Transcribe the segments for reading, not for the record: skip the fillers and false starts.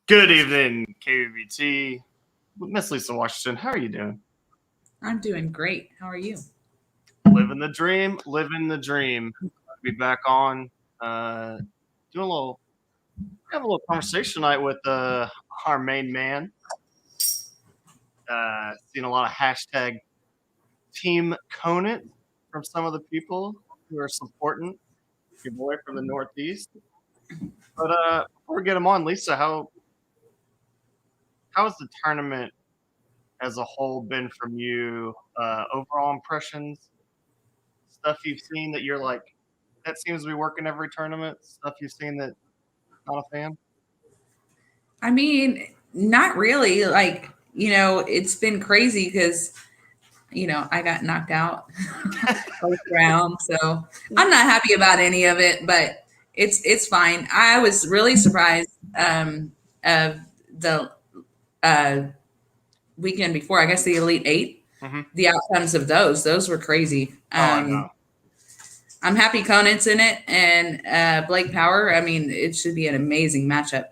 Good evening, KBBT. Miss Lisa Washington, how are you doing? I'm doing great. How are you? Living the dream, living the dream. Be back on, doing a little, have a little conversation tonight with our main man. Seen a lot of hashtag Team Conant from some of the people who are supporting your boy from the Northeast. But before we get him on, Lisa, how has the tournament as a whole been from you? Overall impressions, stuff you've seen that you're like, that seems to be working every tournament, stuff you've seen that not a fan? I mean, not really. Like, it's been crazy because, I got knocked out first round. So I'm not happy about any of it, but it's fine. I was really surprised of the weekend before, I guess the Elite Eight, the outcomes of those. Those were crazy. I know. I'm happy Conant's in it and Blake Power. I mean, it should be an amazing matchup.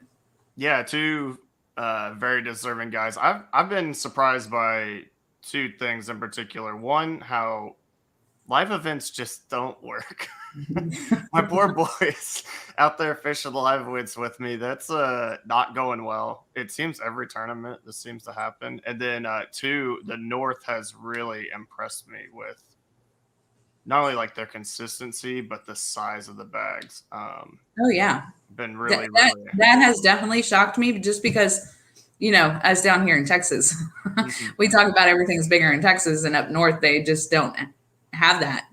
Yeah, two very deserving guys. I've been surprised by two things in particular. One, how live events just don't work. My poor boys out there fishing live events with me. That's not going well. It seems every tournament this seems to happen. And then two, the North has really impressed me with not only like their consistency, but the size of the bags. Oh yeah, been really that has definitely shocked me just because, as down here in Texas, we talk about everything's bigger in Texas, and up north they just don't have that.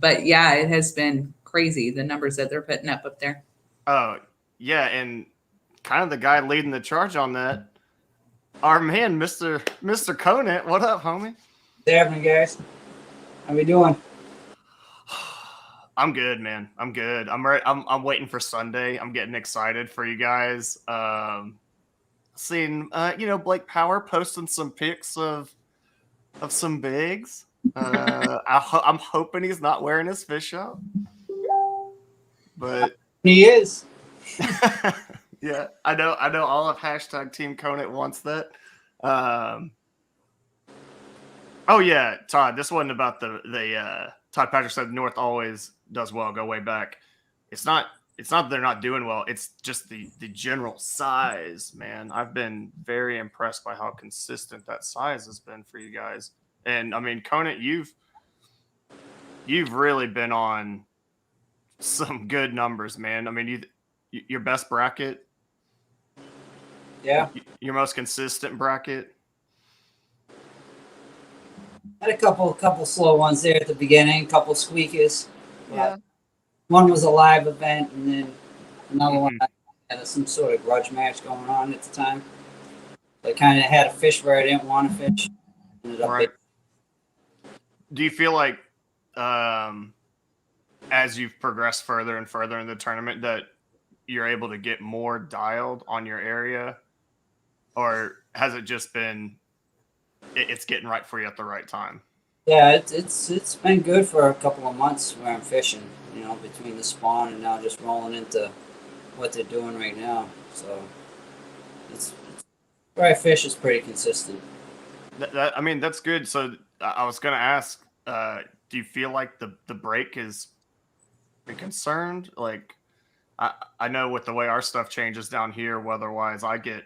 But yeah, it has been crazy the numbers that they're putting up there. Oh yeah, and kind of the guy leading the charge on that, our man, Mr. Conant. What up, homie? What's happening, guys? How we doing? I'm good, man. I'm good. I'm ready. I'm waiting for Sunday. I'm getting excited for you guys. Seeing Blake Power posting some pics of some bigs. I'm hoping he's not wearing his fish out, but he is. Yeah, I know. All of hashtag Team Conant wants that. Oh yeah, Todd. This wasn't about the Todd Patrick said North always does well, go way back. It's not that they're not doing well. It's just the general size, man. I've been very impressed by how consistent that size has been for you guys. And I mean, Conant, you've really been on some good numbers, man. I mean, your best bracket, Yeah. your most consistent bracket. Had a couple slow ones there at the beginning, couple squeakers. Yeah. One was a live event, and then another one Mm-hmm. had some sort of grudge match going on at the time. I kind of had a fish where I didn't want to fish. Ended up Right. Do you feel like, as you've progressed further and further in the tournament, that you're able to get more dialed on your area, or has it just been it's getting right for you at the right time? Yeah, it's been good for a couple of months where I'm fishing, you know, between the spawn and now just rolling into what they're doing right now. So it's where I fish is pretty consistent. I mean, that's good. So I was going to ask, do you feel like the break is a concerned? Like, I know with the way our stuff changes down here, weather-wise, I get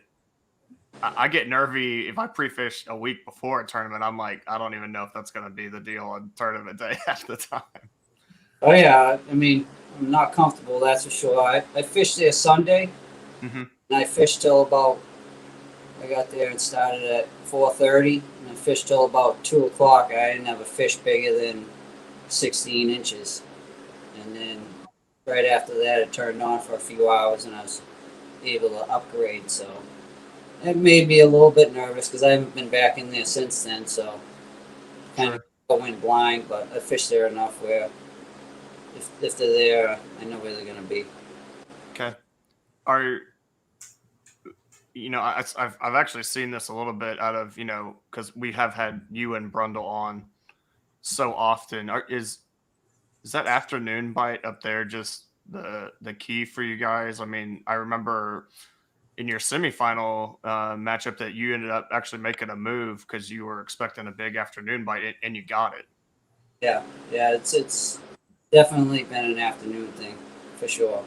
nervy if I pre-fish a week before a tournament. I'm like, I don't even know if that's going to be the deal on tournament day half the time. Oh yeah, I mean, I'm not comfortable, that's for sure. I fished there Sunday, Mm-hmm. and I fished till about, I got there and started at 4:30, and I fished till about 2 o'clock. I didn't have a fish bigger than 16 inches. And then right after that, it turned on for a few hours, and I was able to upgrade. So it made me a little bit nervous because I haven't been back in there since then. So kind of going blind, but I fished there enough where if they're there, I know where they're going to be. Okay. I've actually seen this a little bit out of, because we have had you and Brundle on so often. Is that afternoon bite up there just the key for you guys? I mean, I remember in your semifinal matchup that you ended up actually making a move because you were expecting a big afternoon bite and you got it. Yeah, it's definitely been an afternoon thing for sure,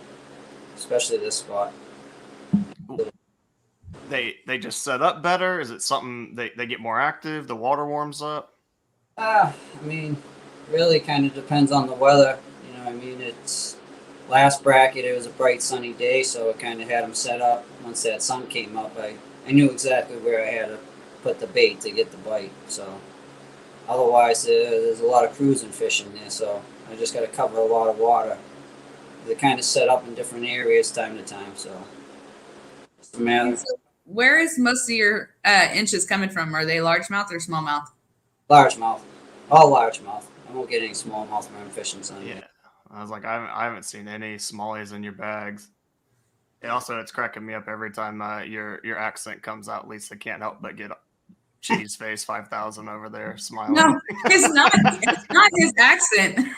especially this spot. They just set up better. Is it something they get more active? The water warms up. I mean, really kind of depends on the weather. You know, I mean, it's last bracket. It was a bright sunny day, so it kind of had them set up. Once that sun came up, I knew exactly where I had to put the bait to get the bite. So otherwise, there's a lot of cruising fishing there, so I just got to cover a lot of water. They're kind of set up in different areas time to time, so it's a matter. So where is most of your inches coming from? Are they largemouth or smallmouth? Largemouth, all largemouth. I won't get any smallmouth when I'm fishing Sunday. Yeah, I was like, I haven't seen any smallies in your bags. And also, it's cracking me up every time your accent comes out. Lisa can't help but get cheese face 5000 over there smiling. No, it's not. It's not his accent.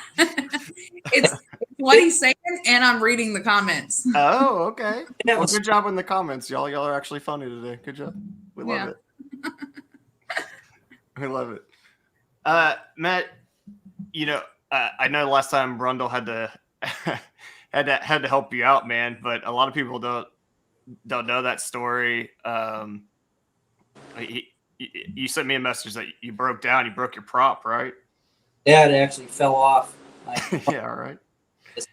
it's what he's saying, and I'm reading the comments. Oh, okay. Well, good job in the comments, y'all. Y'all are actually funny today. Good job. We love it. We love it. Matt, I know last time Brundle had to help you out, man, but a lot of people don't know that story. You sent me a message that you broke down. You broke your prop, right? Yeah, it actually fell off. Yeah, all right. It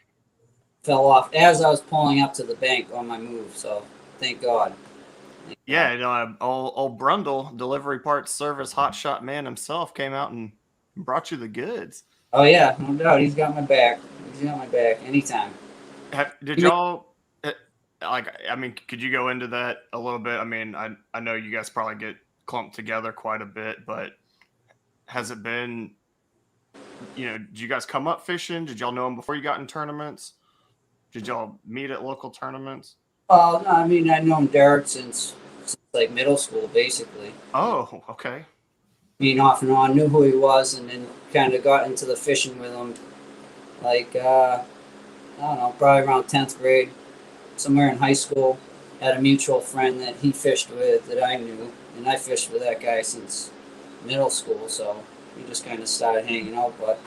fell off as I was pulling up to the bank on my move, so thank God. Yeah, old Brundle, delivery parts service hotshot man himself, came out and brought you the goods. Oh yeah, no doubt. He's got my back. He's got my back anytime. Did y'all could you go into that a little bit? I mean, I know you guys probably get clumped together quite a bit, but has it been, did you guys come up fishing? Did y'all know him before you got in tournaments? Did y'all meet at local tournaments? Oh no, I mean I know Derek since like middle school, basically. Oh, okay. Being off and on, knew who he was, and then kind of got into the fishing with him. Like I don't know, probably around 10th grade, somewhere in high school. Had a mutual friend that he fished with that I knew, and I fished with that guy since middle school. So we just kind of started hanging out. But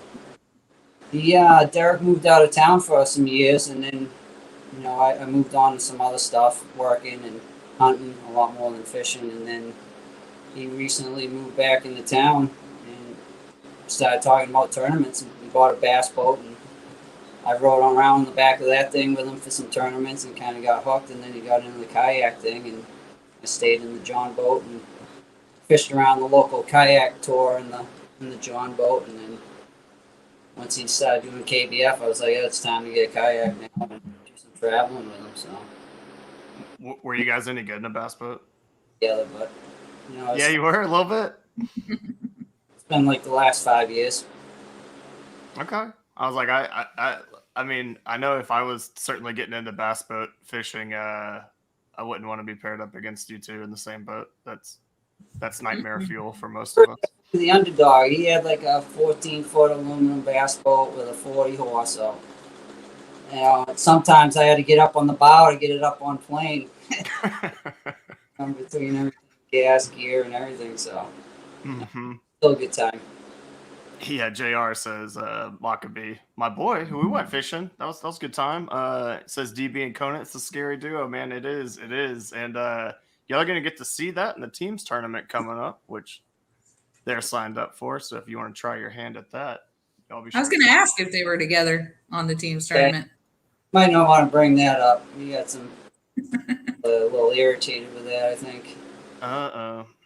Derek moved out of town for some years, and then I moved on to some other stuff, working and hunting a lot more than fishing, and then he recently moved back into town and started talking about tournaments, and we bought a bass boat, and I rode around in the back of that thing with him for some tournaments and kind of got hooked, and then he got into the kayak thing, and I stayed in the John boat and fished around the local kayak tour in the John boat, and then once he started doing KBF, I was like, yeah, it's time to get a kayak now and do some traveling with him. So Were you guys any good in a bass boat? together, but Yeah, you were a little bit. It's been like the last 5 years. Okay. I was like, I mean, I know if I was certainly getting into bass boat fishing, I wouldn't want to be paired up against you two in the same boat. That's nightmare fuel for most of us. The underdog, he had like a 14-foot aluminum bass boat with a 40 horse. So, sometimes I had to get up on the bow to get it up on plane. Between everything, gas, gear, and everything. So, still a good time. Yeah, JR says, Lockerbie, my boy, who we went fishing. That was a good time. It says DB and Conant, it's a scary duo, man. It is. And y'all are going to get to see that in the teams tournament coming up, which they're signed up for. So if you want to try your hand at that, I was going to ask if they were together on the teams tournament. Might not want to bring that up. We got some a little irritated with that, I think.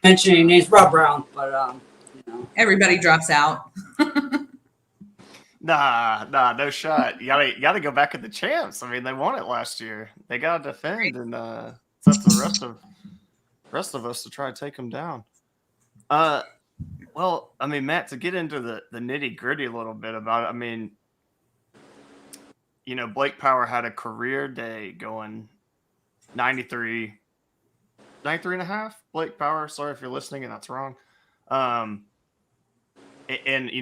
Mentioning names, Rob Brown, but everybody drops out. Nah, no shot. You gotta go back at the champs. I mean, they won it last year. They gotta defend, and it's up to the rest of us to try to take them down. Well, I mean, Matt, to get into the nitty gritty a little bit about it, I mean, Blake Power had a career day going 93 and a half. Blake Power, sorry if you're listening and that's wrong. And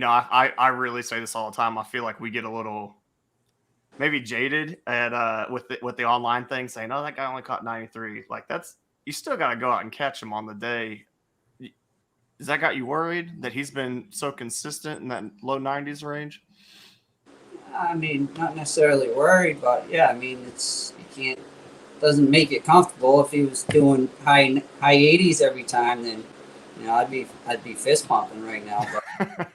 I really say this all the time. I feel like we get a little maybe jaded at with the online thing saying, "Oh, that guy only caught 93." Like you still got to go out and catch him on the day. Has that got you worried that he's been so consistent in that low 90s range? I mean, not necessarily worried, but yeah, I mean, doesn't make it comfortable. If he was doing high 80s every time, then I'd be fist pumping right now. But,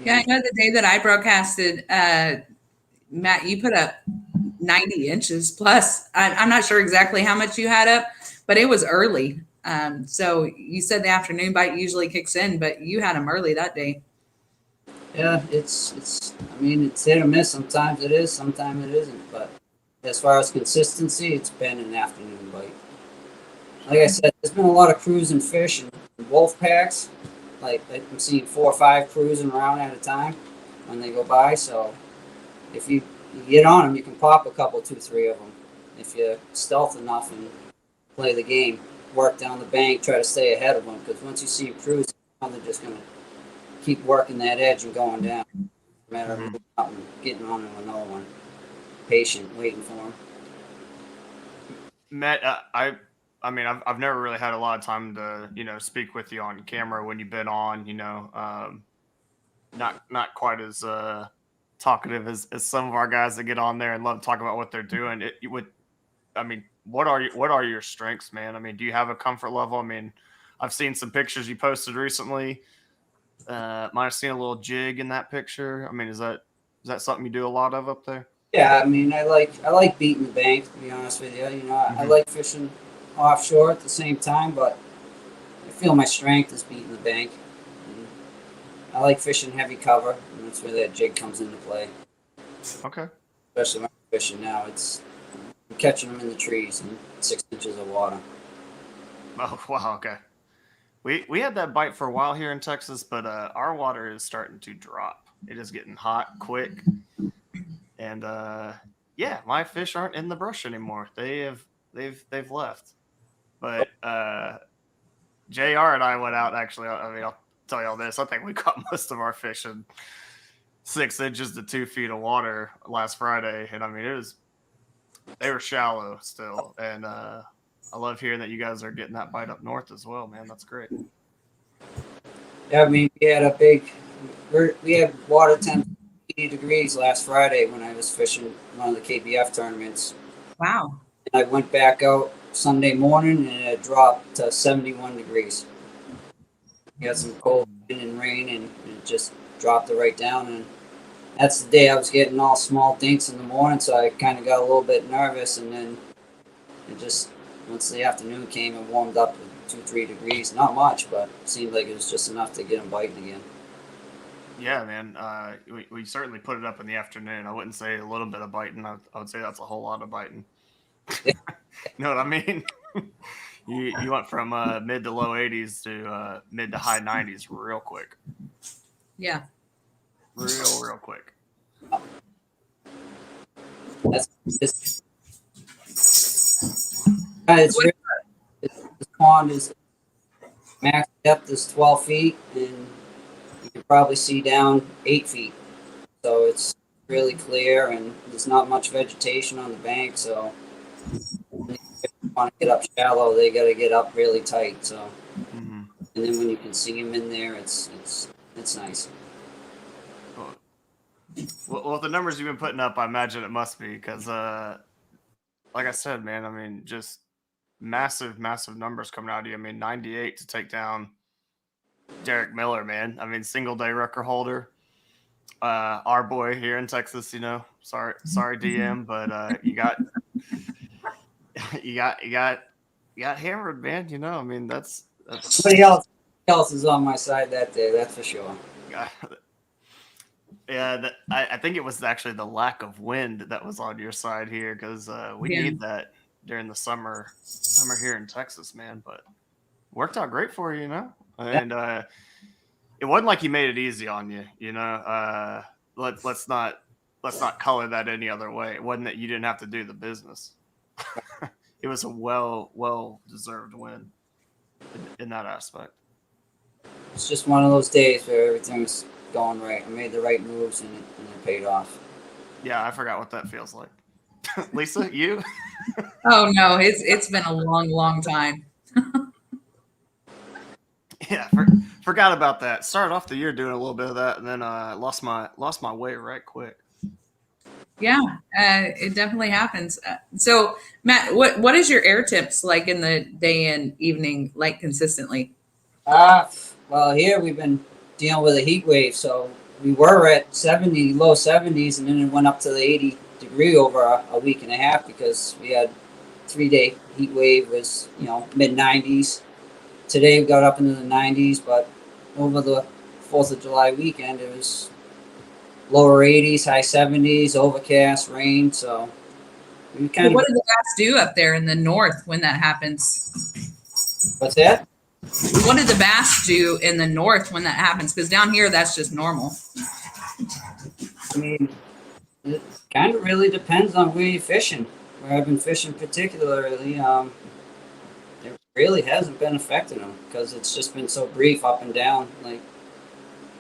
yeah, I know the day that I broadcasted, Matt, you put up 90 inches plus. I'm not sure exactly how much you had up, but it was early. So you said the afternoon bite usually kicks in, but you had them early that day. Yeah, it's hit or miss. Sometimes it is, sometimes it isn't. But as far as consistency, it's been an afternoon bite. Like I said, there's been a lot of cruising fish and wolf packs. Like I'm seeing 4 or 5 cruising around at a time when they go by. So if you get on them, you can pop a couple, 2, 3 of them. If you're stealth enough and play the game, work down the bank, try to stay ahead of them. Because once you see them cruising, they're just going to keep working that edge and going down. No matter moving out and getting on to another one. Patient, waiting for them. Matt, I mean, I've never really had a lot of time to, speak with you on camera when you've been on, not quite as talkative as some of our guys that get on there and love to talk about what they're doing. What are your strengths, man? I mean, do you have a comfort level? I mean, I've seen some pictures you posted recently. Might have seen a little jig in that picture. I mean, is that something you do a lot of up there? Yeah, I mean, I like beating the bank, to be honest with you. I like fishing offshore at the same time, but I feel my strength is beating the bank. And I like fishing heavy cover, and that's where that jig comes into play. Okay. Especially when I'm fishing now, I'm catching them in the trees in 6 inches of water. Oh, wow, okay. We had that bite for a while here in Texas, but our water is starting to drop. It is getting hot quick. And my fish aren't in the brush anymore. They've left. But JR and I went out, actually. I mean, I'll tell you all this. I think we caught most of our fish in 6 inches to 2 feet of water last Friday. And I mean, they were shallow still. And I love hearing that you guys are getting that bite up north as well, man. That's great. Yeah, I mean, we had water temps 80 degrees last Friday when I was fishing one of the KBF tournaments. Wow. And I went back out Sunday morning and it dropped to 71 degrees. We had some cold wind and rain and it just dropped it right down. And that's the day I was getting all small dinks in the morning, so I kind of got a little bit nervous. And then it just, once the afternoon came, it warmed up to 2-3 degrees. Not much, but it seemed like it was just enough to get them biting again. Yeah, man. We certainly put it up in the afternoon. I wouldn't say a little bit of biting. I would say that's a whole lot of biting. You know what I mean? you went from mid to low 80s to mid to high 90s real quick. Yeah. Real quick. This pond is max depth is 12 feet, and you can probably see down 8 feet. So it's really clear, and there's not much vegetation on the bank. So when you want to get up shallow, they got to get up really tight. So, and then when you can see them in there, it's nice. Well, with the numbers you've been putting up, I imagine it must be because, like I said, man, I mean, just massive numbers coming out of you. I mean, 98 to take down Derek Miller, man. I mean, single day record holder. Our boy here in Texas, you know. Sorry, DM, but you got hammered, man. You know, I mean, that's Somebody else is on my side that day. That's for sure. Yeah, I think it was actually the lack of wind that was on your side here because we need that during the summer here in Texas, man. But worked out great for you, you know. And it wasn't like he made it easy on you, you know. Let's not color that any other way. It wasn't that you didn't have to do the business. It was a well deserved win in that aspect. It's just one of those days where everything's going right. I made the right moves and it paid off. Yeah, I forgot what that feels like. Lisa, you? Oh no, it's been a long time. Yeah, forgot about that. Started off the year doing a little bit of that, and then lost my way right quick. Yeah, it definitely happens. So, Matt, what is your air tips like in the day and evening, like consistently? Well, here we've been dealing with a heat wave, so we were at low 70s, and then it went up to the 80 degree over a week and a half because we had 3-day heat wave was, mid 90s. Today we got up into the 90s, but over the 4th of July weekend, it was lower 80s, high 70s, overcast, rain. So we kind of. What do the bass do up there in the north when that happens? What's that? What do the bass do in the north when that happens? Because down here, that's just normal. I mean, it kind of really depends on where you're fishing. Where I've been fishing particularly, it really hasn't been affecting them because it's just been so brief up and down. Like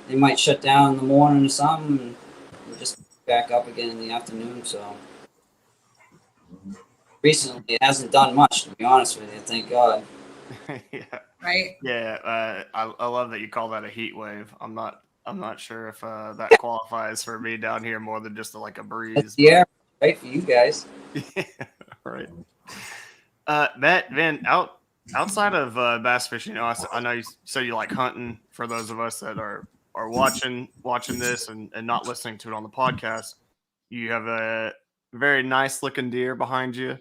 they might shut down in the morning or something and just back up again in the afternoon. So recently it hasn't done much, to be honest with you. Thank God. Yeah. Right. Yeah. I love that you call that a heat wave. I'm not sure if that qualifies for me down here more than just like a breeze. Yeah, right for you guys. Yeah, right. Matt, Van, outside of bass fishing, I know you said you like hunting. For those of us that are watching this and not listening to it on the podcast, you have a very nice looking deer behind you.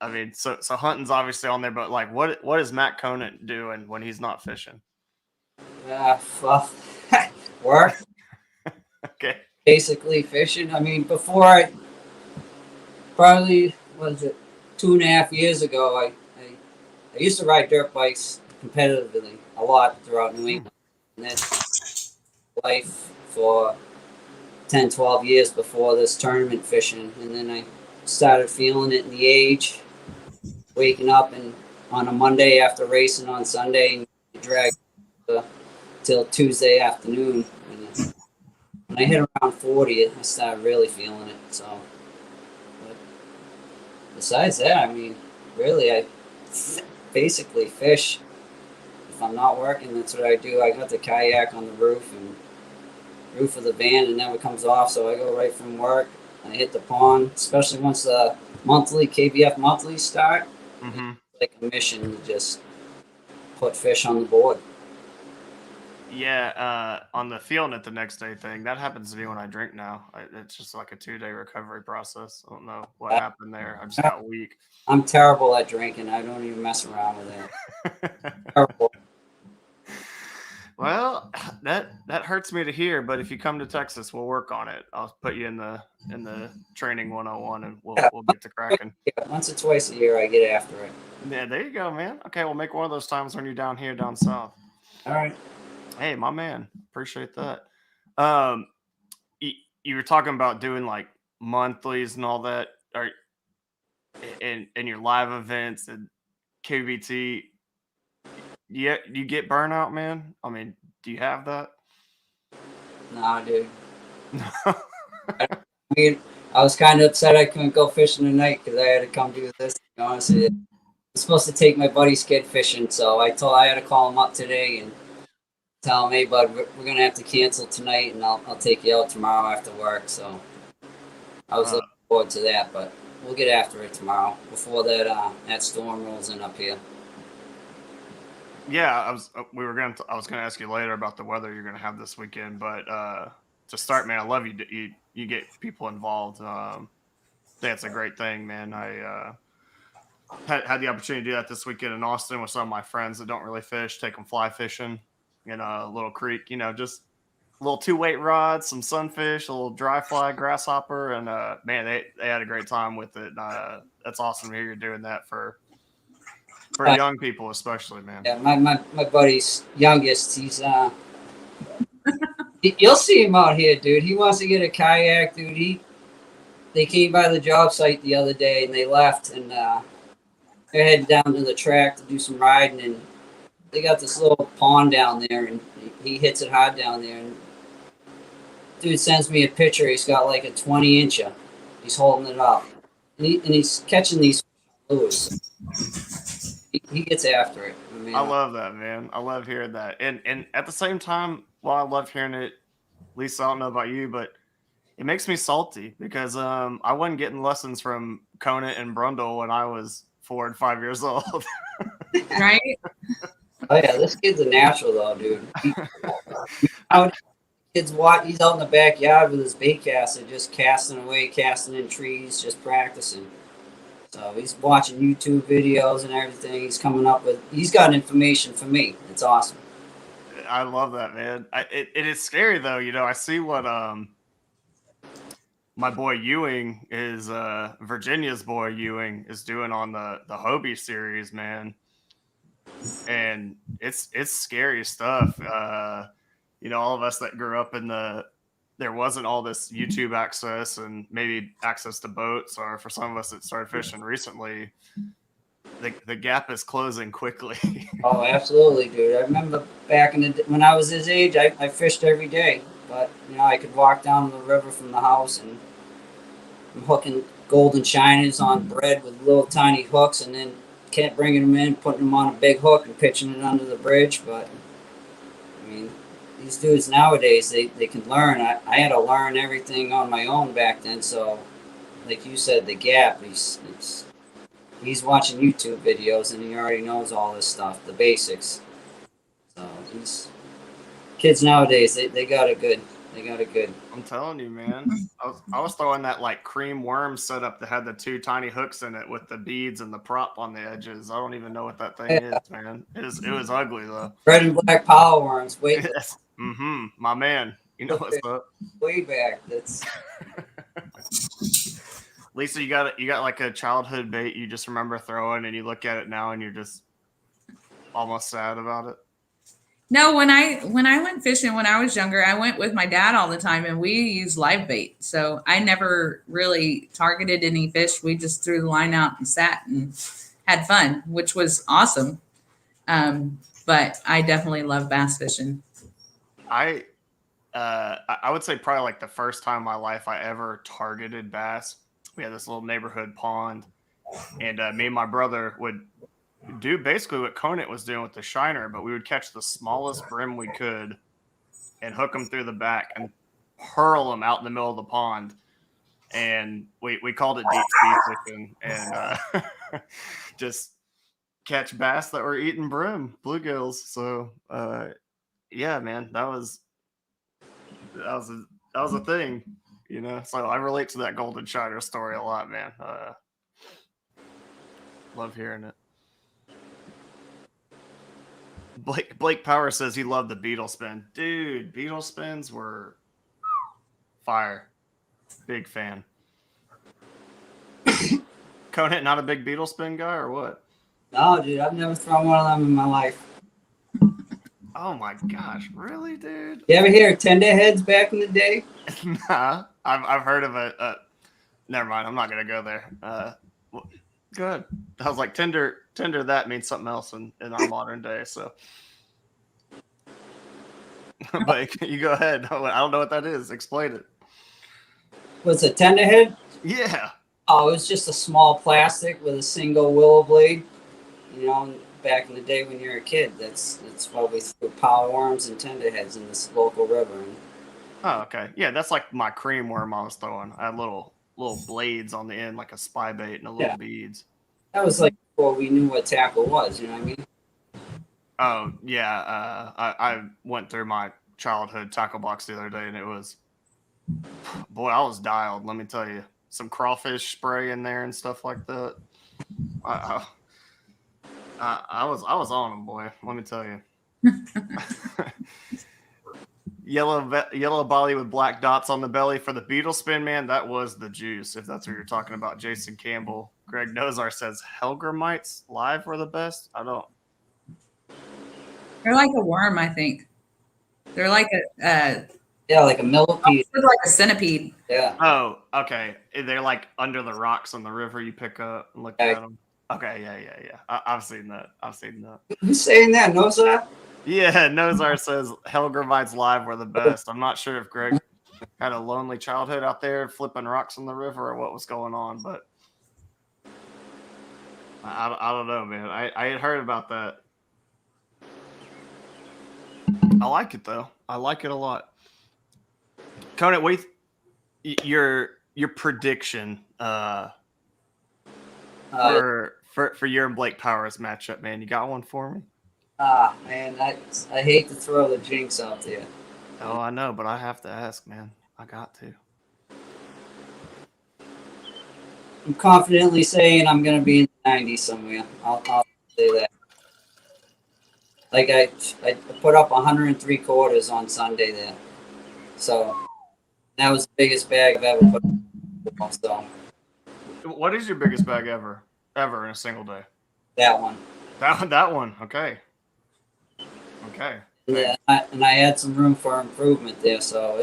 I mean, so hunting's obviously on there, but like, what is Matt Conant doing when he's not fishing? Well, work. Okay. Basically fishing. I mean, before I probably 2.5 years ago, I used to ride dirt bikes competitively a lot throughout New England. And that's life for 10, 12 years before this tournament fishing. And then I started feeling it in the age, waking up and on a Monday after racing on Sunday, and you drag till Tuesday afternoon. And when I hit around 40, I started really feeling it. So, but besides that, I mean, really, I basically fish. If I'm not working, that's what I do. I got the kayak on the roof, and roof of the van. It never comes off, so I go right from work and I hit the pond, especially once the monthly KBF monthlies start. Mm-hmm. It's like a mission to just put fish on the board. Yeah, on the field net the next day thing, that happens to me when I drink now. It's just like a 2-day recovery process. I don't know what happened there. I just got weak. I'm terrible at drinking. I don't even mess around with it. Terrible. Well, that hurts me to hear, but if you come to Texas, we'll work on it. I'll put you in the training 101 and we'll get to cracking. Yeah, once or twice a year I get after it. Yeah, there you go, man. Okay, we'll make one of those times when you're down here, down south. All right. Hey, my man, appreciate that. You were talking about doing like monthlies and all that, or in your live events and KBT. Yeah, you get burnout, man. I mean, do you have that? Nah, dude. I mean, I was kind of upset I couldn't go fishing tonight because I had to come do this. Honestly, I'm supposed to take my buddy skid fishing, so I had to call him up today and tell him, hey, bud, we're gonna have to cancel tonight, and I'll take you out tomorrow after work. So I was looking forward to that, but we'll get after it tomorrow before that storm rolls in up here. Yeah, I was gonna ask you later about the weather you're gonna have this weekend, but to start, man, I love you get people involved. That's a great thing, man. I had the opportunity to do that this weekend in Austin with some of my friends that don't really fish. Take them fly fishing in a little creek, just a little 2-weight rod, some sunfish, a little dry fly, grasshopper, and man, they had a great time with it. That's awesome to hear you're doing that for young people, especially, man. Yeah, my buddy's youngest, he's you'll see him out here, dude. He wants to get a kayak, dude. They came by the job site the other day and they left, and they're heading down to the track to do some riding, and they got this little pond down there, and he hits it hard down there. And dude sends me a picture. He's got like a 20-incher. He's holding it up, and he's catching these lures. He gets after it. I love that, man. I love hearing that. And at the same time, while I love hearing it, Lisa, I don't know about you, but it makes me salty because I wasn't getting lessons from Conant and Brundle when I was 4 and 5 years old. Right? Oh yeah, this kid's a natural though, dude. He's out in the backyard with his bait caster, just casting away, casting in trees, just practicing. So he's watching YouTube videos and everything. He's got information for me. It's awesome. I love that, man. It is scary though. I see what my boy Ewing is, Virginia's boy Ewing is doing on the Hobie series, man. And it's scary stuff. All of us that grew up there wasn't all this YouTube access and maybe access to boats, or for some of us that started fishing recently, the gap is closing quickly. Oh, absolutely, dude. I remember back when I was his age, I fished every day, but I could walk down the river from the house and I'm hooking golden shiners on bread with little tiny hooks, and then kept bringing them in, putting them on a big hook and pitching it under the bridge. But I mean, these dudes nowadays, they can learn. I had to learn everything on my own back then. So, like you said, the gap, he's watching YouTube videos and he already knows all this stuff, the basics. So these kids nowadays, they got it good. They got it good. I'm telling you, man. I was throwing that like cream worm setup that had the 2 tiny hooks in it with the beads and the prop on the edges. I don't even know what that thing is, man. It was ugly though. Red and black power worms. Wait. Mm-hmm. My man. You know what's up. Way back. That's Lisa, you got like a childhood bait you just remember throwing and you look at it now and you're just almost sad about it? No, when I went fishing when I was younger, I went with my dad all the time and we used live bait. So I never really targeted any fish. We just threw the line out and sat and had fun, which was awesome. But I definitely love bass fishing. I would say probably like the first time in my life I ever targeted bass. We had this little neighborhood pond, and me and my brother would do basically what Conant was doing with the shiner, but we would catch the smallest brim we could and hook them through the back. And hurl them out in the middle of the pond. And we called it deep sea fishing, and just catch bass that were eating bluegills. So yeah, man, that was a thing, you know. So I relate to that golden shiner story a lot, man. Love hearing it. Blake Power says he loved the beetle spin. Dude, beetle spins were fire. Big fan. Conant, not a big beetle spin guy or what? No, dude, I've never thrown one of them in my life. Oh my gosh, really, dude? You ever hear of tenderheads back in the day? Nah, I've heard of it. Never mind, I'm not gonna go there. Go ahead. I was like, tender. That means something else in our modern day. So, but you go ahead. I don't know what that is. Explain it. What's a tenderhead? Yeah. Oh, it was just a small plastic with a single willow blade. You know, back in the day when you were a kid, that's what we threw power worms and tenderheads in this local river. Oh, okay. Yeah, that's like my cream worm I was throwing. I had little blades on the end, like a spy bait and a little beads. That was like before we knew what tackle was. You know what I mean? Oh yeah. I went through my childhood tackle box the other day, and it was, boy, I was dialed. Let me tell you, some crawfish spray in there and stuff like that. I was on them, boy. Let me tell you. Yellow body with black dots on the belly for the beetle spin, man. That was the juice, if that's what you're talking about. Jason Campbell. Greg Nozar says Helgramites live were the best. I don't. They're like a worm, I think. They're like a yeah, like a millipede. Like a centipede. Yeah. Oh, okay. They're like under the rocks on the river. You pick up and look at them. Okay, yeah. I've seen that. Who's saying that? Nozar? Yeah, Nozar says Helgramites live were the best. I'm not sure if Greg had a lonely childhood out there flipping rocks in the river or what was going on, but I don't know, man. I had heard about that. I like it though. I like it a lot. Conant, wait, your prediction for your and Blake Powers matchup, man. You got one for me? Man, I hate to throw the jinx out there. Oh, I know, but I have to ask, man. I got to. I'm confidently saying I'm going to be in the 90s somewhere. I'll say that. Like I put up 103 quarters on Sunday there, so that was the biggest bag I've ever put up. So, what is your biggest bag ever in a single day? That one. That one. Okay. Yeah, and I had some room for improvement there, so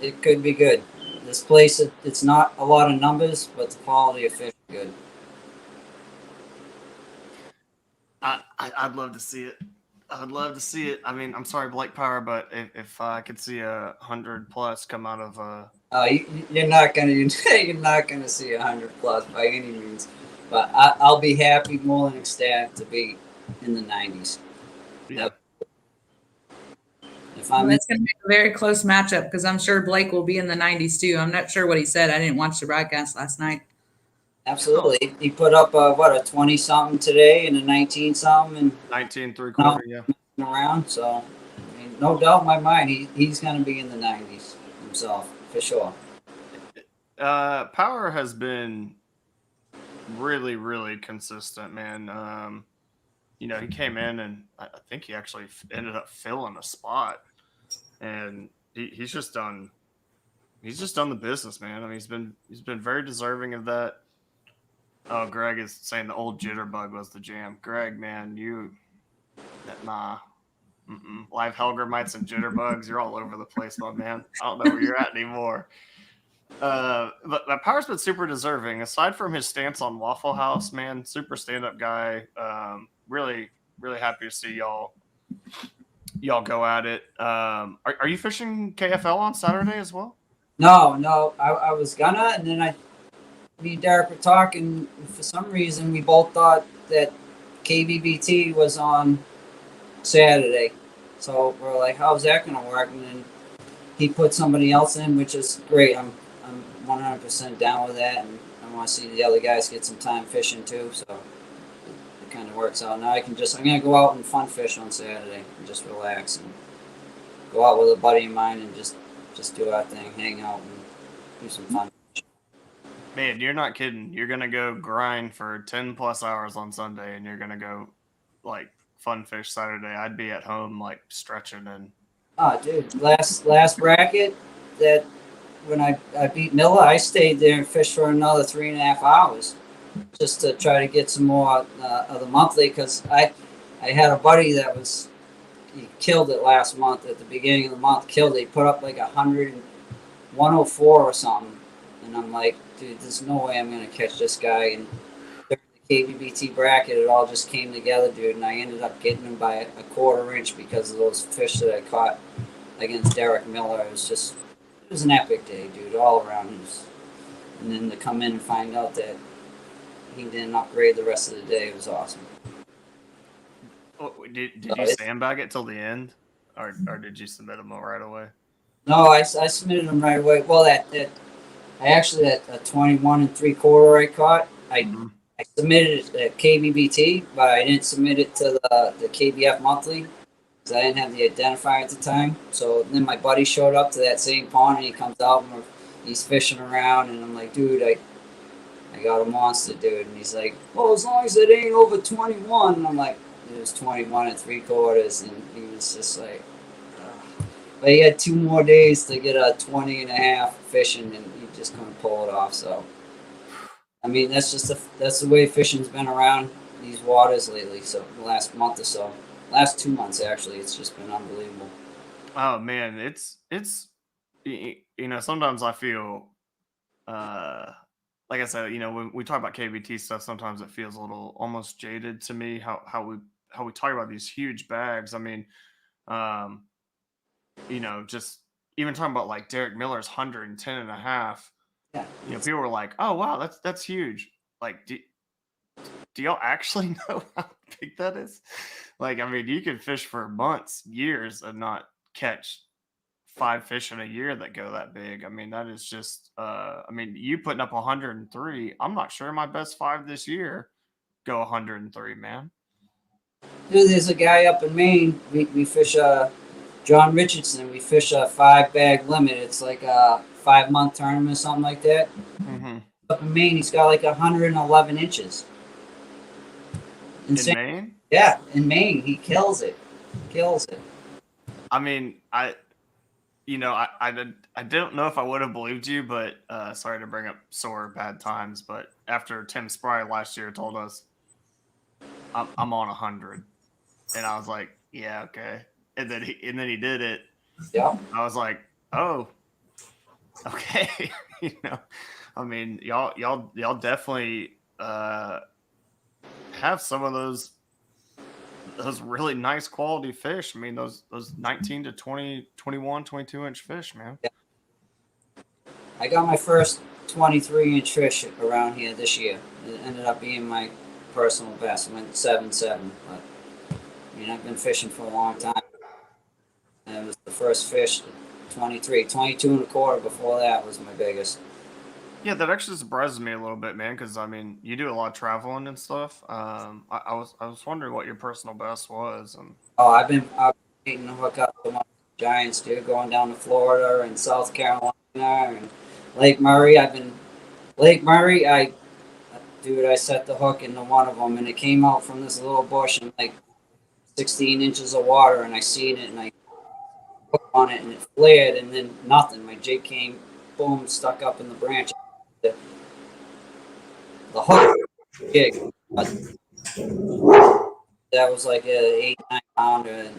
it could be good. This place, it's not a lot of numbers, but the quality of fish is good. I'd love to see it. I mean, I'm sorry, Blake Power, but if I could see 100+ come out of you're not gonna see 100+ by any means, but I'll be happy, more than ecstatic to be in the 90s. Yeah. It's going to be a very close matchup because I'm sure Blake will be in the 90s too. I'm not sure what he said. I didn't watch the broadcast last night. Absolutely. He put up a 20-something today and a 19-something and 19 3/4, yeah. Around. So, I mean, no doubt in my mind, he's going to be in the 90s himself for sure. Power has been really, really consistent, man. You know, he came in and I think he actually ended up filling a spot, and he's just done the business, man. I mean, he's been very deserving of that. Oh, Greg is saying the old jitterbug was the jam. Greg, man, live Helgramites and jitterbugs, you're all over the place, my man. I don't know where you're at anymore. But Power's been super deserving. Aside from his stance on Waffle House, man, super stand-up guy. Really, really happy to see y'all go at it. Are you fishing KFL on Saturday as well? No, I was gonna, and then me and Derek were talking. For some reason, we both thought that KBBT was on Saturday, so we're like, "How's that gonna work?" And then he put somebody else in, which is great. I'm 100% down with that, and I want to see the other guys get some time fishing too. So it kind of works out. Now I'm gonna go out and fun fish on Saturday and just relax and go out with a buddy of mine and just do our thing, hang out and do some fun. Man, you're not kidding. You're gonna go grind for 10+ hours on Sunday, and you're gonna go like fun fish Saturday. I'd be at home like stretching and. Oh, dude, last bracket that when I beat Miller, I stayed there and fished for another 3.5 hours just to try to get some more of the monthly, because I had a buddy that he killed it last month at the beginning of the month. Killed it. He put up like 104 or something, and I'm like, dude, there's no way I'm gonna catch this guy. And during the KBBT bracket, it all just came together, dude, and I ended up getting him by a 1/4 inch because of those fish that I caught against Derek Miller. It was an epic day, dude, all around. And then to come in and find out that he didn't upgrade the rest of the day, it was awesome. Oh, did you sandbag it till the end, or did you submit them right away? No, I submitted them right away. Well, I actually at a 21 3/4 I caught. I submitted it at KBBT, but I didn't submit it to the KBF monthly because I didn't have the identifier at the time. So then my buddy showed up to that same pond, and he comes out and he's fishing around, and I'm like, dude, I got a monster, dude. And he's like, well, as long as it ain't over 21. And I'm like, it was 21 3/4, and he was just like, ugh. But he had 2 more days to get a 20.5 fishing, and he just couldn't pull it off. So, I mean, that's the way fishing's been around these waters lately. So the last month or so, last 2 months actually, it's just been unbelievable. Oh man, it's sometimes I feel like I said, when we talk about KBT stuff, sometimes it feels a little almost jaded to me how we talk about these huge bags. I mean, just even talking about like Derek Miller's 110.5. Yeah. People were like, "Oh wow, that's huge." Like, do y'all actually know how big that is? Like, I mean, you can fish for months, years, and not catch 5 fish in a year that go that big. I mean, that is just. I mean, you putting up 103. I'm not sure my best 5 this year go 103, man. Dude, there's a guy up in Maine. We fish John Richardson. We fish a 5-bag limit. It's like a 5-month tournament or something like that. Mm-hmm. Up in Maine, he's got like 111 inches. Insane. In Maine? Yeah, in Maine, he kills it. I mean, I don't know if I would have believed you, but sorry to bring up sore bad times, but after Tim Spry last year told us I'm on 100, and I was like, yeah, okay, and then he did it. Yeah. I was like, oh, okay, I mean, y'all definitely have some of those really nice quality fish. I mean, those 19 to 20, 21, 22 inch fish, man. Yeah. I got my first 23-inch fish around here this year. It ended up being my personal best. I went 7.7, but I mean, I've been fishing for a long time. And it was the first fish, 22 1/4 before that was my biggest. Yeah, that actually surprises me a little bit, man, because I mean, you do a lot of traveling and stuff. I was wondering what your personal best was, and I've been waiting to hook up with my giants, dude, going down to Florida and South Carolina and Lake Murray. I set the hook into one of them, and it came out from this little bush in like 16 inches of water, and I seen it, and I hooked on it, and it flared, and then nothing. My jig came, boom, stuck up in the branch. The hook jig, but that was like a 8-9 pounder, and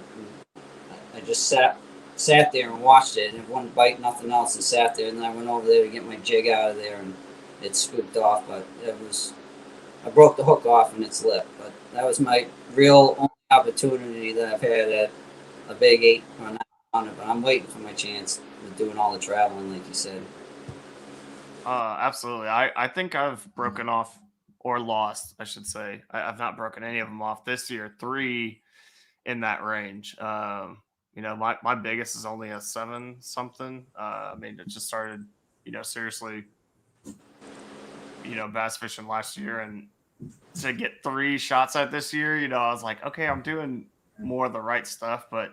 I just sat there and watched it, and it wouldn't bite, nothing else, and sat there, and then I went over there to get my jig out of there, and it scooped off, but I broke the hook off and it's lit. But that was my real only opportunity that I've had at a big 8 or 9 pounder, but I'm waiting for my chance with doing all the traveling, like you said. Absolutely. I think I've broken off, or lost, I should say. I've not broken any of them off this year. 3 in that range. My biggest is only a 7 something. I mean, it just started, seriously, bass fishing last year, and to get 3 shots at this year, I was like, okay, I'm doing more of the right stuff. But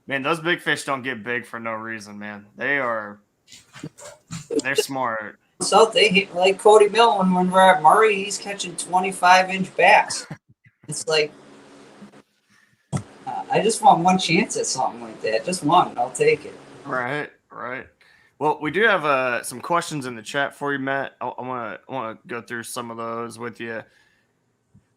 man, those big fish don't get big for no reason, man. They're smart. So they hit like Cody Mill when we're at Murray, he's catching 25-inch bass. It's like, I just want one chance at something like that. Just one, I'll take it. Right. Well, we do have some questions in the chat for you, Matt. I want to go through some of those with you.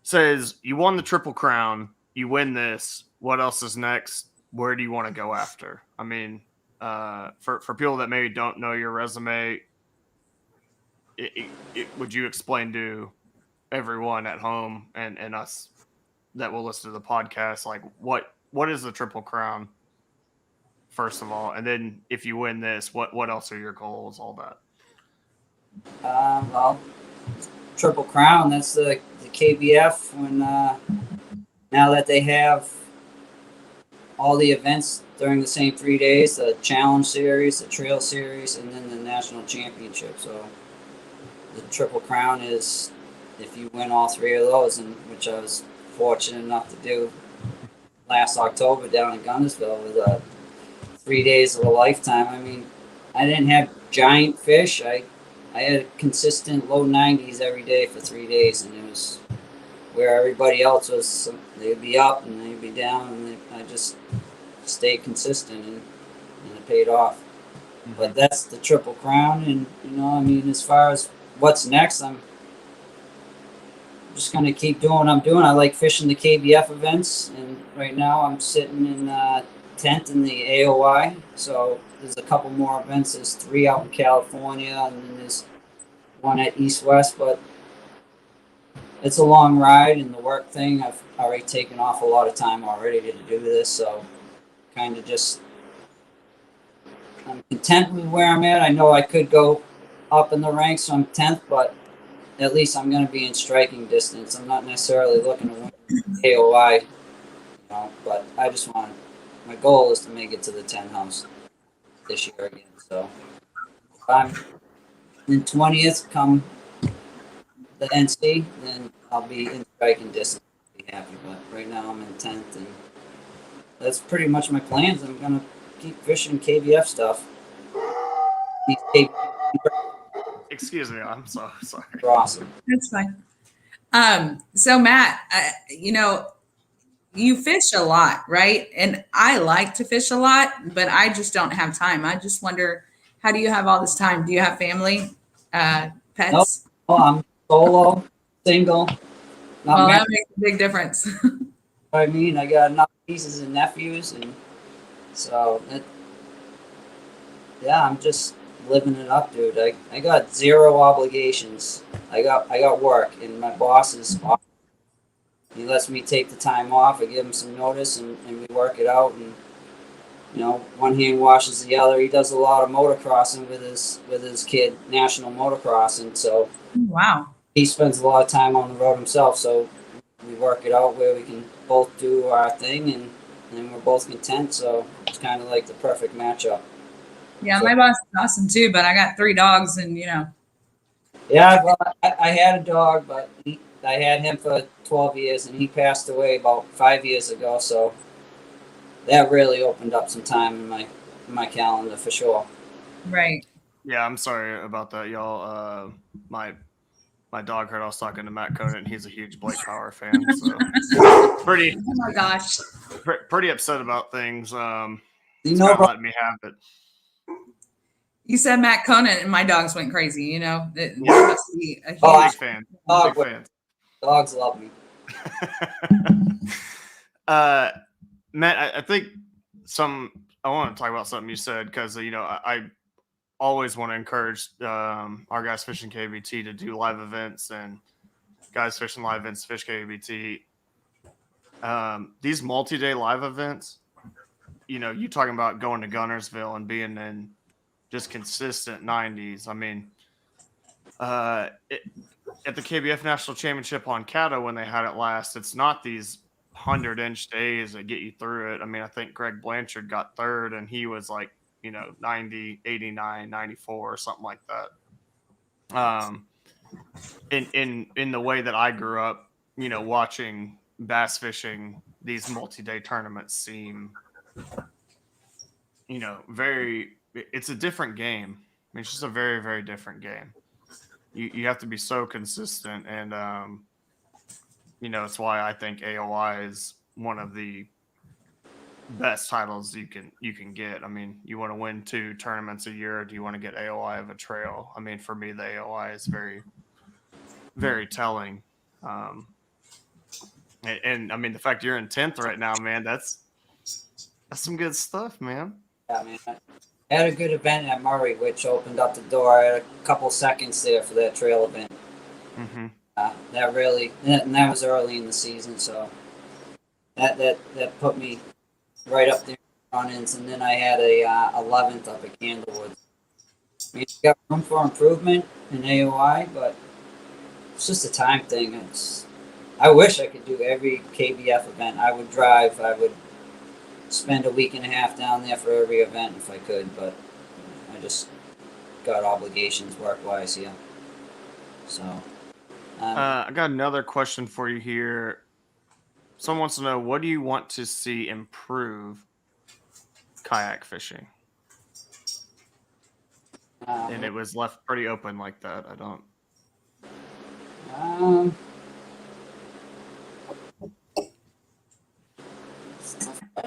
Says you won the Triple Crown, you win this. What else is next? Where do you want to go after? I mean, for people that maybe don't know your resume, would you explain to everyone at home and us that will listen to the podcast, like what is the Triple Crown, first of all, and then if you win this, what else are your goals, all that? Well, Triple Crown, that's the KBF when now that they have all the events during the same 3 days, the Challenge Series, the Trail Series, and then the National Championship. So the Triple Crown is if you win all 3 of those, and which I was fortunate enough to do last October down in Gunnersville with 3 days of a lifetime. I mean, I didn't have giant fish. I had consistent low 90s every day for 3 days, and it was where everybody else was. They'd be up and they'd be down, and I just stayed consistent, and it paid off. But that's the Triple Crown, and I mean, as far as what's next, I'm just gonna keep doing what I'm doing. I like fishing the KBF events, and right now I'm sitting in 10th in the AOI. So there's a couple more events. There's 3 out in California, and then there's 1 at East West. But it's a long ride, and the work thing, I've already taken off a lot of time already to do this. So kind of just, I'm content with where I'm at. I know I could go up in the ranks, so I'm 10th, but at least I'm going to be in striking distance. I'm not necessarily looking to win AOI, but I just want, my goal is to make it to the 10 house this year again. So if I'm in 20th come the NC, then I'll be in striking distance. I'll be happy. But right now I'm in 10th, and that's pretty much my plans. I'm going to keep fishing KBF stuff. These KBF Excuse me, I'm so sorry. are awesome. That's fine. So Matt, you fish a lot, right? And I like to fish a lot, but I just don't have time. I just wonder, how do you have all this time? Do you have family, pets? Nope. Oh, I'm solo, single. Well, that makes a big difference. I mean, I got enough nieces and nephews, and so I'm just living it up, dude. I got 0 obligations. I got work, and my boss is off. He lets me take the time off. I give him some notice, and we work it out. And one hand washes the other. He does a lot of motocrossing with his kid, national motocrossing. So wow, he spends a lot of time on the road himself. So we work it out where we can both do our thing, and we're both content. So it's kind of like the perfect matchup. Yeah, my boss is awesome too, but I got 3 dogs, and Yeah, well, I had a dog, but I had him for 12 years, and he passed away about 5 years ago. So that really opened up some time in my calendar for sure. Right. Yeah, I'm sorry about that, y'all. My dog heard I was talking to Matt Conant, and he's a huge Blake Power fan, so pretty. Oh my gosh. Pretty upset about things. You not letting me have it. You said Matt Conant, and my dogs went crazy. It Yeah. must be a huge Big fan. Dog, Big fan. dogs love me. Matt, I think I want to talk about something you said, because I always want to encourage our guys fishing KBBT to do live events, and guys fishing live events fish KBBT. These multi-day live events, you talking about going to Gunnersville and being in just consistent 90s. I mean, at the KBF National Championship on Caddo, when they had it last, it's not these 100-inch days that get you through it. I mean, I think Greg Blanchard got third, and he was like, 90, 89, 94, or something like that. In the way that I grew up, watching bass fishing, these multi-day tournaments seem, very. It's a different game. I mean, it's just a very, very different game. You have to be so consistent, and it's why I think AOI is one of the best titles you can get. I mean, you want to win 2 tournaments a year, or do you want to get AOI of a trail? I mean, for me, the AOI is very, very telling. And I mean, the fact you're in 10th right now, man, that's some good stuff, man. Yeah, man. I had a good event at Murray, which opened up the door. I had a couple seconds there for that trail event. Mm-hmm. And that was early in the season, so that put me right up there run-ins. And then I had a 11th up at Candlewood. I mean, got room for improvement in AOI, but it's just a time thing. I wish I could do every KBF event. I would drive. I would spend a week and a half down there for every event if I could, but I just got obligations work-wise here. So, I got another question for you here. Someone wants to know, what do you want to see improve kayak fishing? And it was left pretty open like that. I don't.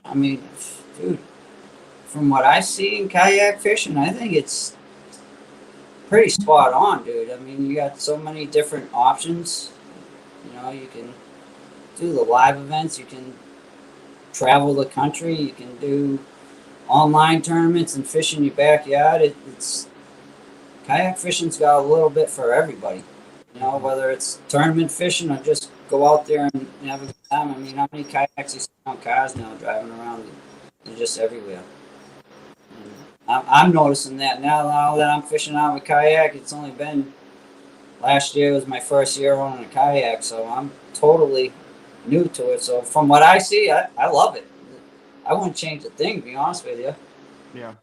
I mean, dude, from what I see in kayak fishing, I think it's pretty spot on, dude. I mean, you got so many different options. You can do the live events, you can travel the country, you can do online tournaments and fish in your backyard. It's kayak fishing's got a little bit for everybody. Whether it's tournament fishing or just go out there and have a good time. I mean, how many kayaks you see on cars now driving around? They're just everywhere. I'm noticing that now that I'm fishing out with kayak. It's only been last year was my first year owning a kayak, so I'm totally new to it. So from what I see, I love it. I wouldn't change a thing, to be honest with you. Yeah.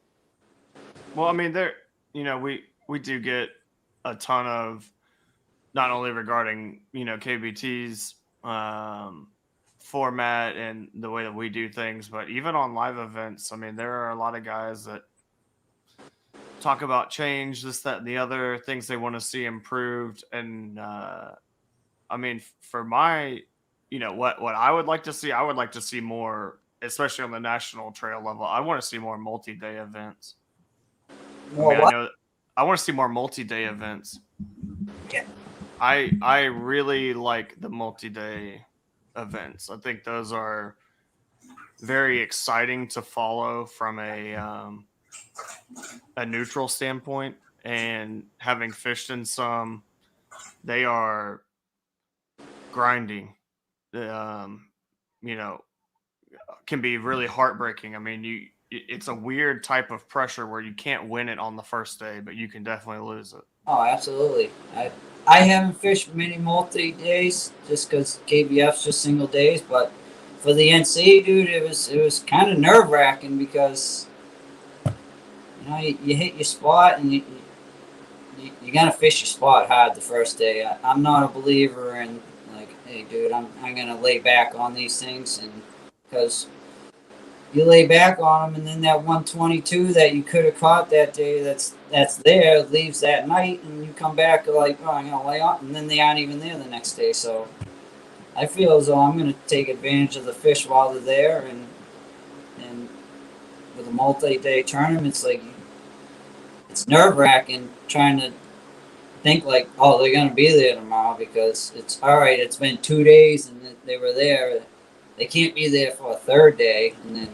Well, I mean, we do get a ton of, not only regarding KBT's format and the way that we do things, but even on live events. I mean, there are a lot of guys that talk about change, this, that, and the other things they want to see improved. And I mean, for my, what I would like to see, I would like to see more, especially on the national trail level. I want to see more multi-day events. I want to see more multi-day events. Yeah. I really like the multi-day events. I think those are very exciting to follow from a neutral standpoint. And having fished in some, they are grinding. Can be really heartbreaking. I mean, it's a weird type of pressure where you can't win it on the first day, but you can definitely lose it. Oh, absolutely. I haven't fished many multi-days just because KBF's just single days, but for the NC, dude, it was kind of nerve-wracking because you hit your spot and you're gonna fish your spot hard the first day. I'm not a believer in like, hey, dude, I'm gonna lay back on these things, and because you lay back on them, and then that 122 that you could have caught that day that's there leaves that night, and you come back like, oh, I'm gonna lay on, and then they aren't even there the next day. So I feel as though I'm gonna take advantage of the fish while they're there, and with a multi-day tournament, it's nerve-wracking trying to think like, oh, they're gonna be there tomorrow, because it's all right. It's been 2 days and they were there. They can't be there for a third day, and then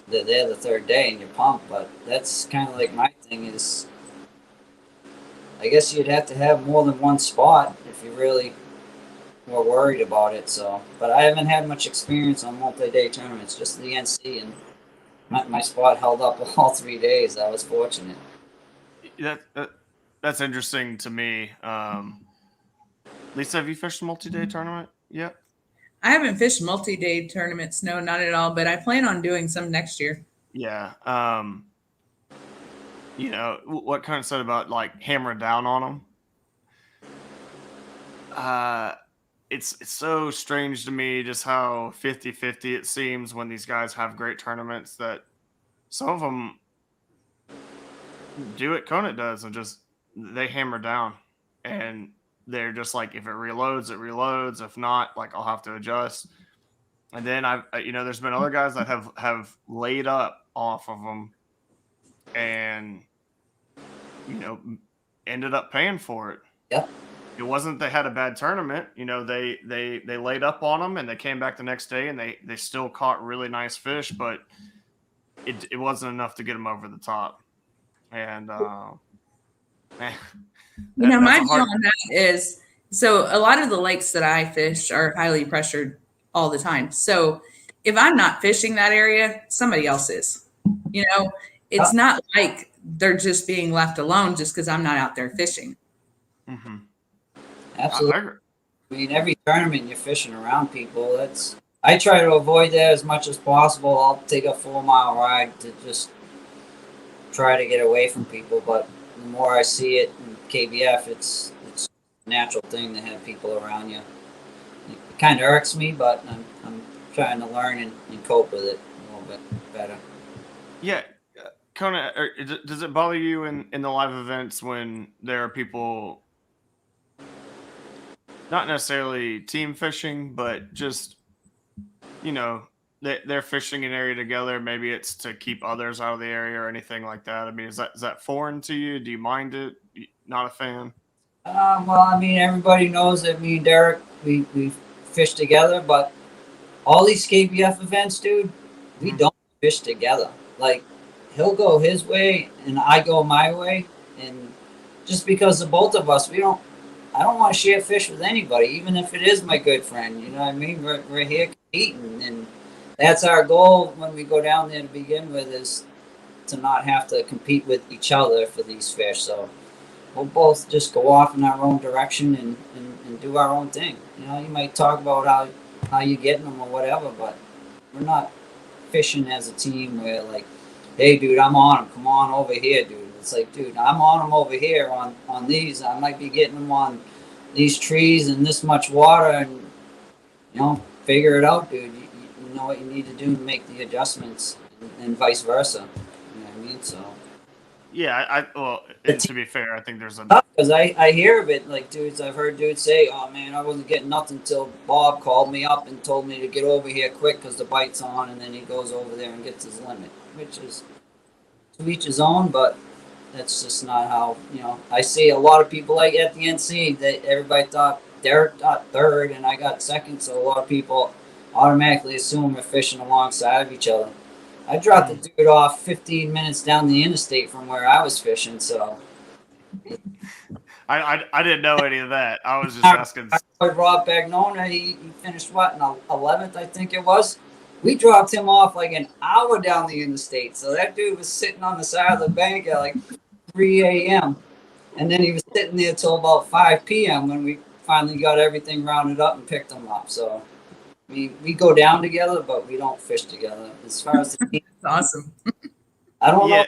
they're there the third day and you're pumped. But that's kind of like my thing is, I guess you'd have to have more than one spot if you really were worried about it. So, but I haven't had much experience on multi-day tournaments, just the NC, and my spot held up all 3 days. I was fortunate. That's interesting to me. Lisa, have you fished a multi-day tournament yet? I haven't fished multi-day tournaments. No, not at all. But I plan on doing some next year. Yeah. What kind of said about like hammering down on them? It's so strange to me just how 50-50 it seems when these guys have great tournaments that some of them do what Conant does and just they hammer down and they're just like if it reloads it reloads, if not like I'll have to adjust. And then there's been other guys that have laid up off of them and ended up paying for it. Yep. It wasn't they had a bad tournament. They laid up on them and they came back the next day and they still caught really nice fish, but it wasn't enough to get them over the top. And man, My view on that is so a lot of the lakes that I fish are highly pressured all the time. So if I'm not fishing that area, somebody else is. It's not like they're just being left alone just because I'm not out there fishing. Mm-hmm. Absolutely. I mean, every tournament you're fishing around people. I try to avoid that as much as possible. I'll take a 4-mile ride to just try to get away from people. But the more I see it in KBF, it's a natural thing to have people around you. It kind of irks me, but I'm trying to learn and cope with it a little bit better. Yeah. Conant, does it bother you in the live events when there are people not necessarily team fishing, but just they're fishing an area together? Maybe it's to keep others out of the area or anything like that. I mean, is that foreign to you? Do you mind it? Not a fan? Well, I mean, everybody knows that me and Derek we fish together, but all these KBF events, dude, we don't fish together. Like, he'll go his way and I go my way, and just because of both of us, I don't want to share fish with anybody, even if it is my good friend. You know what I mean? We're here competing, and that's our goal when we go down there to begin with, is to not have to compete with each other for these fish. So we'll both just go off in our own direction and do our own thing. You might talk about how you're getting them or whatever, but we're not fishing as a team where like, hey, dude, I'm on them. Come on over here, dude. It's like, dude, I'm on them over here on these. I might be getting them on these trees and this much water, and figure it out, dude. You know what you need to do to make the adjustments, and vice versa. You know what I mean? So. Yeah, to be fair, I think there's because I hear of it, like I've heard dudes say, oh man, I wasn't getting nothing until Bob called me up and told me to get over here quick because the bite's on, and then he goes over there and gets his limit, which is to each his own, but that's just not how, I see a lot of people like at the NC that everybody thought Derek got third and I got second, so a lot of people automatically assume we're fishing alongside of each other. I dropped the dude off 15 minutes down the interstate from where I was fishing, so. I didn't know any of that. I was just asking. Rob Bagnona, he finished what, in 11th, I think it was. We dropped him off like an hour down the interstate, so that dude was sitting on the side of the bank at like 3 a.m. And then he was sitting there till about 5 p.m. when we finally got everything rounded up and picked him up. So we go down together, but we don't fish together. As far as the team, Awesome. I don't know.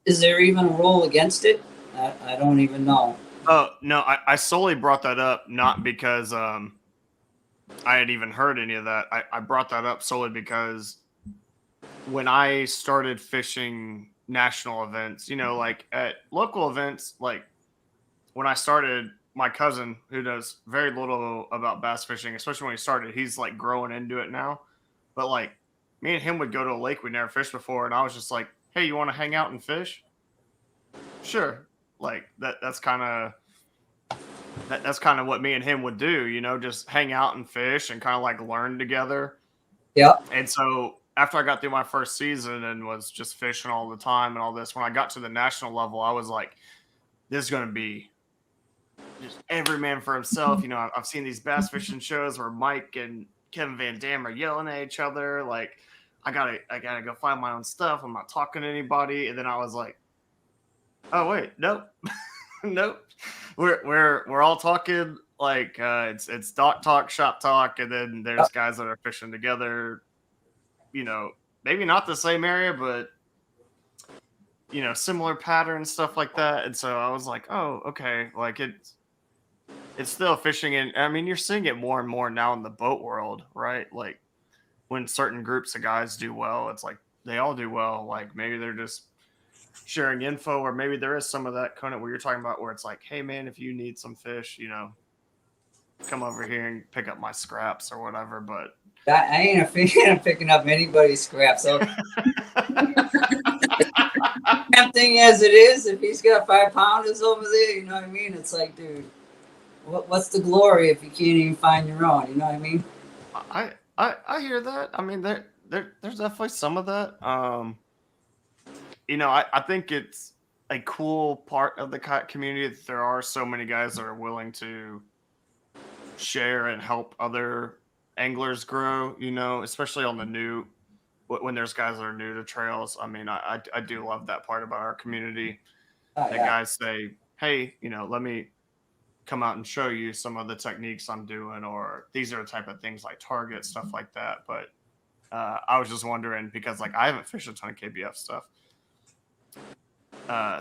Is there even a rule against it? I don't even know. Oh, no, I solely brought that up not because I had even heard any of that. I brought that up solely because when I started fishing national events, like at local events, like when I started, my cousin, who knows very little about bass fishing, especially when he started, he's like growing into it now. But like me and him would go to a lake we never fished before, and I was just like, hey, you want to hang out and fish? Sure. Like that's kind of what me and him would do, just hang out and fish and kind of like learn together. Yeah. And so after I got through my first season and was just fishing all the time and all this, when I got to the national level, I was like, this is going to be just every man for himself. I've seen these bass fishing shows where Mike and Kevin Van Dam are yelling at each other. Like, I gotta go find my own stuff. I'm not talking to anybody. And then I was like, oh wait, nope. Nope. we're all talking like it's dock talk, shop talk, and then there's guys that are fishing together. You know, maybe not the same area, but you know, similar patterns, stuff like that. And so I was like, oh, okay, like it's still fishing, and I mean, you're seeing it more and more now in the boat world, right? Like when certain groups of guys do well, it's like they all do well. Like maybe they're just sharing info, or maybe there is some of that kind of where you're talking about where it's like, hey man, if you need some fish, you know, come over here and pick up my scraps or whatever. But I ain't a fan of picking up anybody's scraps. So tempting as it is, if he's got 5-pounders over there, you know what I mean? It's like, dude, what's the glory if you can't even find your own? You know what I mean? I hear that. I mean, there's definitely some of that. You know, I think it's a cool part of the kayak community that there are so many guys that are willing to share and help other anglers grow, you know, especially on the new, when there's guys that are new to trails. I mean, I do love that part about our community. That guys say, hey, you know, let me come out and show you some of the techniques I'm doing, or these are the type of things like target, stuff like that. But I was just wondering because like I haven't fished a ton of KBF stuff.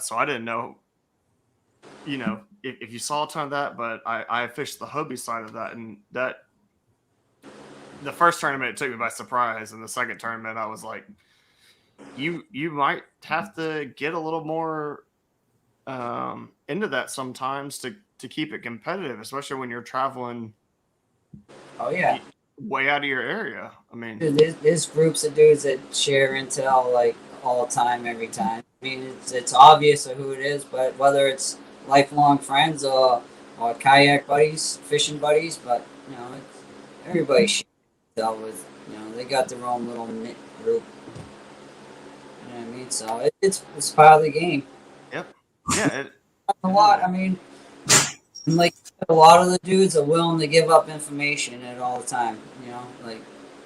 So I didn't know, you know, if you saw a ton of that, but I fished the Hobie side of that, and that the first tournament it took me by surprise, and the second tournament I was like, you might have to get a little more into that sometimes to keep it competitive, especially when you're traveling. Oh yeah, way out of your area. I mean, dude, there's groups of dudes that share intel like all the time, every time. I mean, it's obvious of who it is, but whether it's lifelong friends or kayak buddies, fishing buddies, but you know, everybody shares intel with. You know, they got their own little knit group. You know what I mean? So it's part of the game. Yep. Yeah. A lot. I mean, and like a lot of the dudes are willing to give up information at all the time. You know, like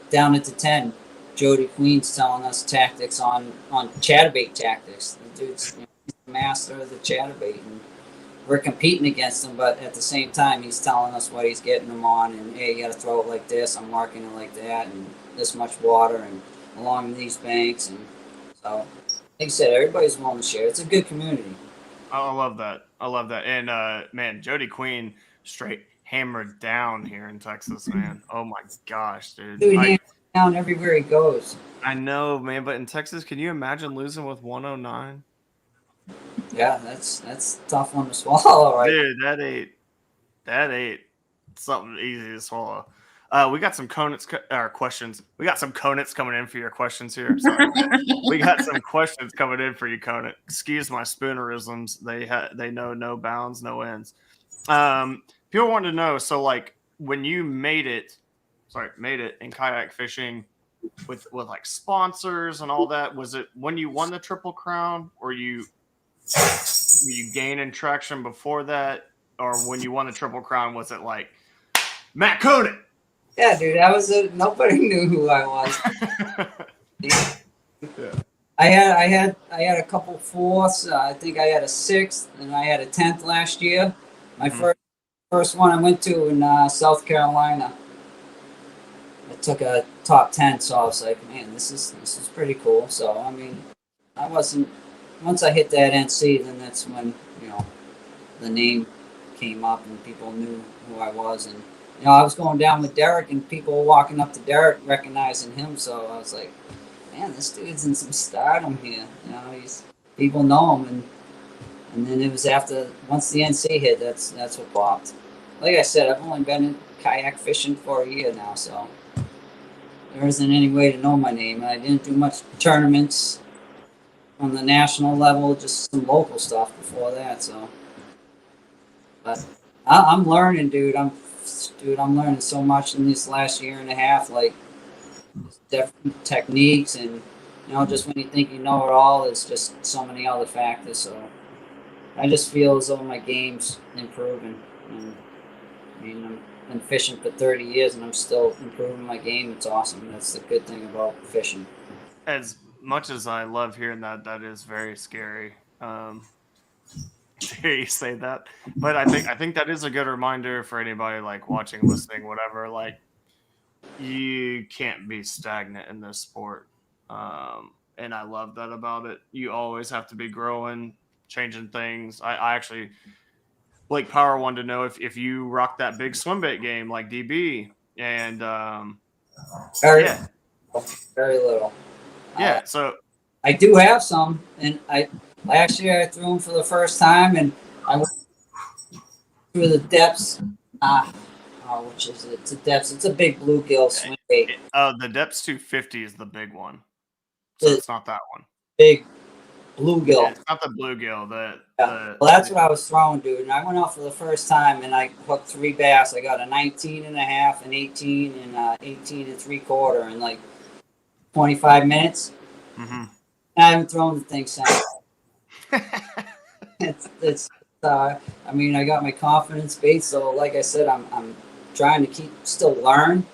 down at the 10, Jody Queen's telling us tactics on chatterbait tactics. The dude's, you know, he's the master of the chatterbait, and we're competing against him. But at the same time, he's telling us what he's getting them on, and hey, you got to throw it like this. I'm marking it like that, and this much water, and along these banks, and so like I said, everybody's willing to share. It's a good community. I love that. I love that. And man, Jody Queen straight hammered down here in Texas, man. Oh my gosh, dude. Dude, down everywhere he goes. I know, man, but in Texas, can you imagine losing with 109? Yeah, that's a tough one to swallow, right? Dude, that ain't something easy to swallow. We got some Conants questions. We got some Conants coming in for your questions here. Sorry. We got some questions coming in for you, Conant. Excuse my spoonerisms. They know no bounds, no ends. People want to know. So, like, when you made it in kayak fishing with like sponsors and all that, was it when you won the Triple Crown, or were you gaining traction before that, or when you won the Triple Crown, was it like Matt Conant? Yeah, dude, nobody knew who I was. Yeah. I had a couple fourths. I think I had a 6th, and I had a 10th last year. My first one I went to in South Carolina. I took a top 10, so I was like, man, this is pretty cool. So I mean, once I hit that NC, then that's when, you know, the name came up and people knew who I was. And you know, I was going down with Derek, and people were walking up to Derek recognizing him. So I was like, man, this dude's in some stardom here. You know, people know him, and then it was once the NC hit, that's what popped. Like I said, I've only been in kayak fishing for a year now, so there isn't any way to know my name. I didn't do much tournaments on the national level, just some local stuff before that. So, but I'm learning, dude. I'm learning so much in this last year and a half, like different techniques, and you know, just when you think you know it all, it's just so many other factors. So I just feel as though my game's improving. And I mean, I've been fishing for 30 years, and I'm still improving my game. It's awesome. That's the good thing about fishing. As much as I love hearing that, that is very scary. hear you say that, but I think that is a good reminder for anybody like watching, listening, whatever. Like, you can't be stagnant in this sport, and I love that about it. You always have to be growing, changing things. I actually Blake Power wanted to know if you rock that big swim bait game like DB, and Very, yeah, very little. yeah. So I do have some, and I last year I threw them for the first time, and I went through the depths. Which is it? It's a depths. It's a big bluegill swim bait. the Depths 250 is the big one, so The it's not that one. big bluegill. It's not the bluegill. Well, that's what I was throwing, dude. And I went out for the first time, and I hooked 3 bass. I got a 19 and a half, an 18, and 18 and 3/4 in like 25 minutes. Mm-hmm. And I haven't thrown the thing since. it's I mean, I got my confidence bait, so like I said, I'm trying to still learn.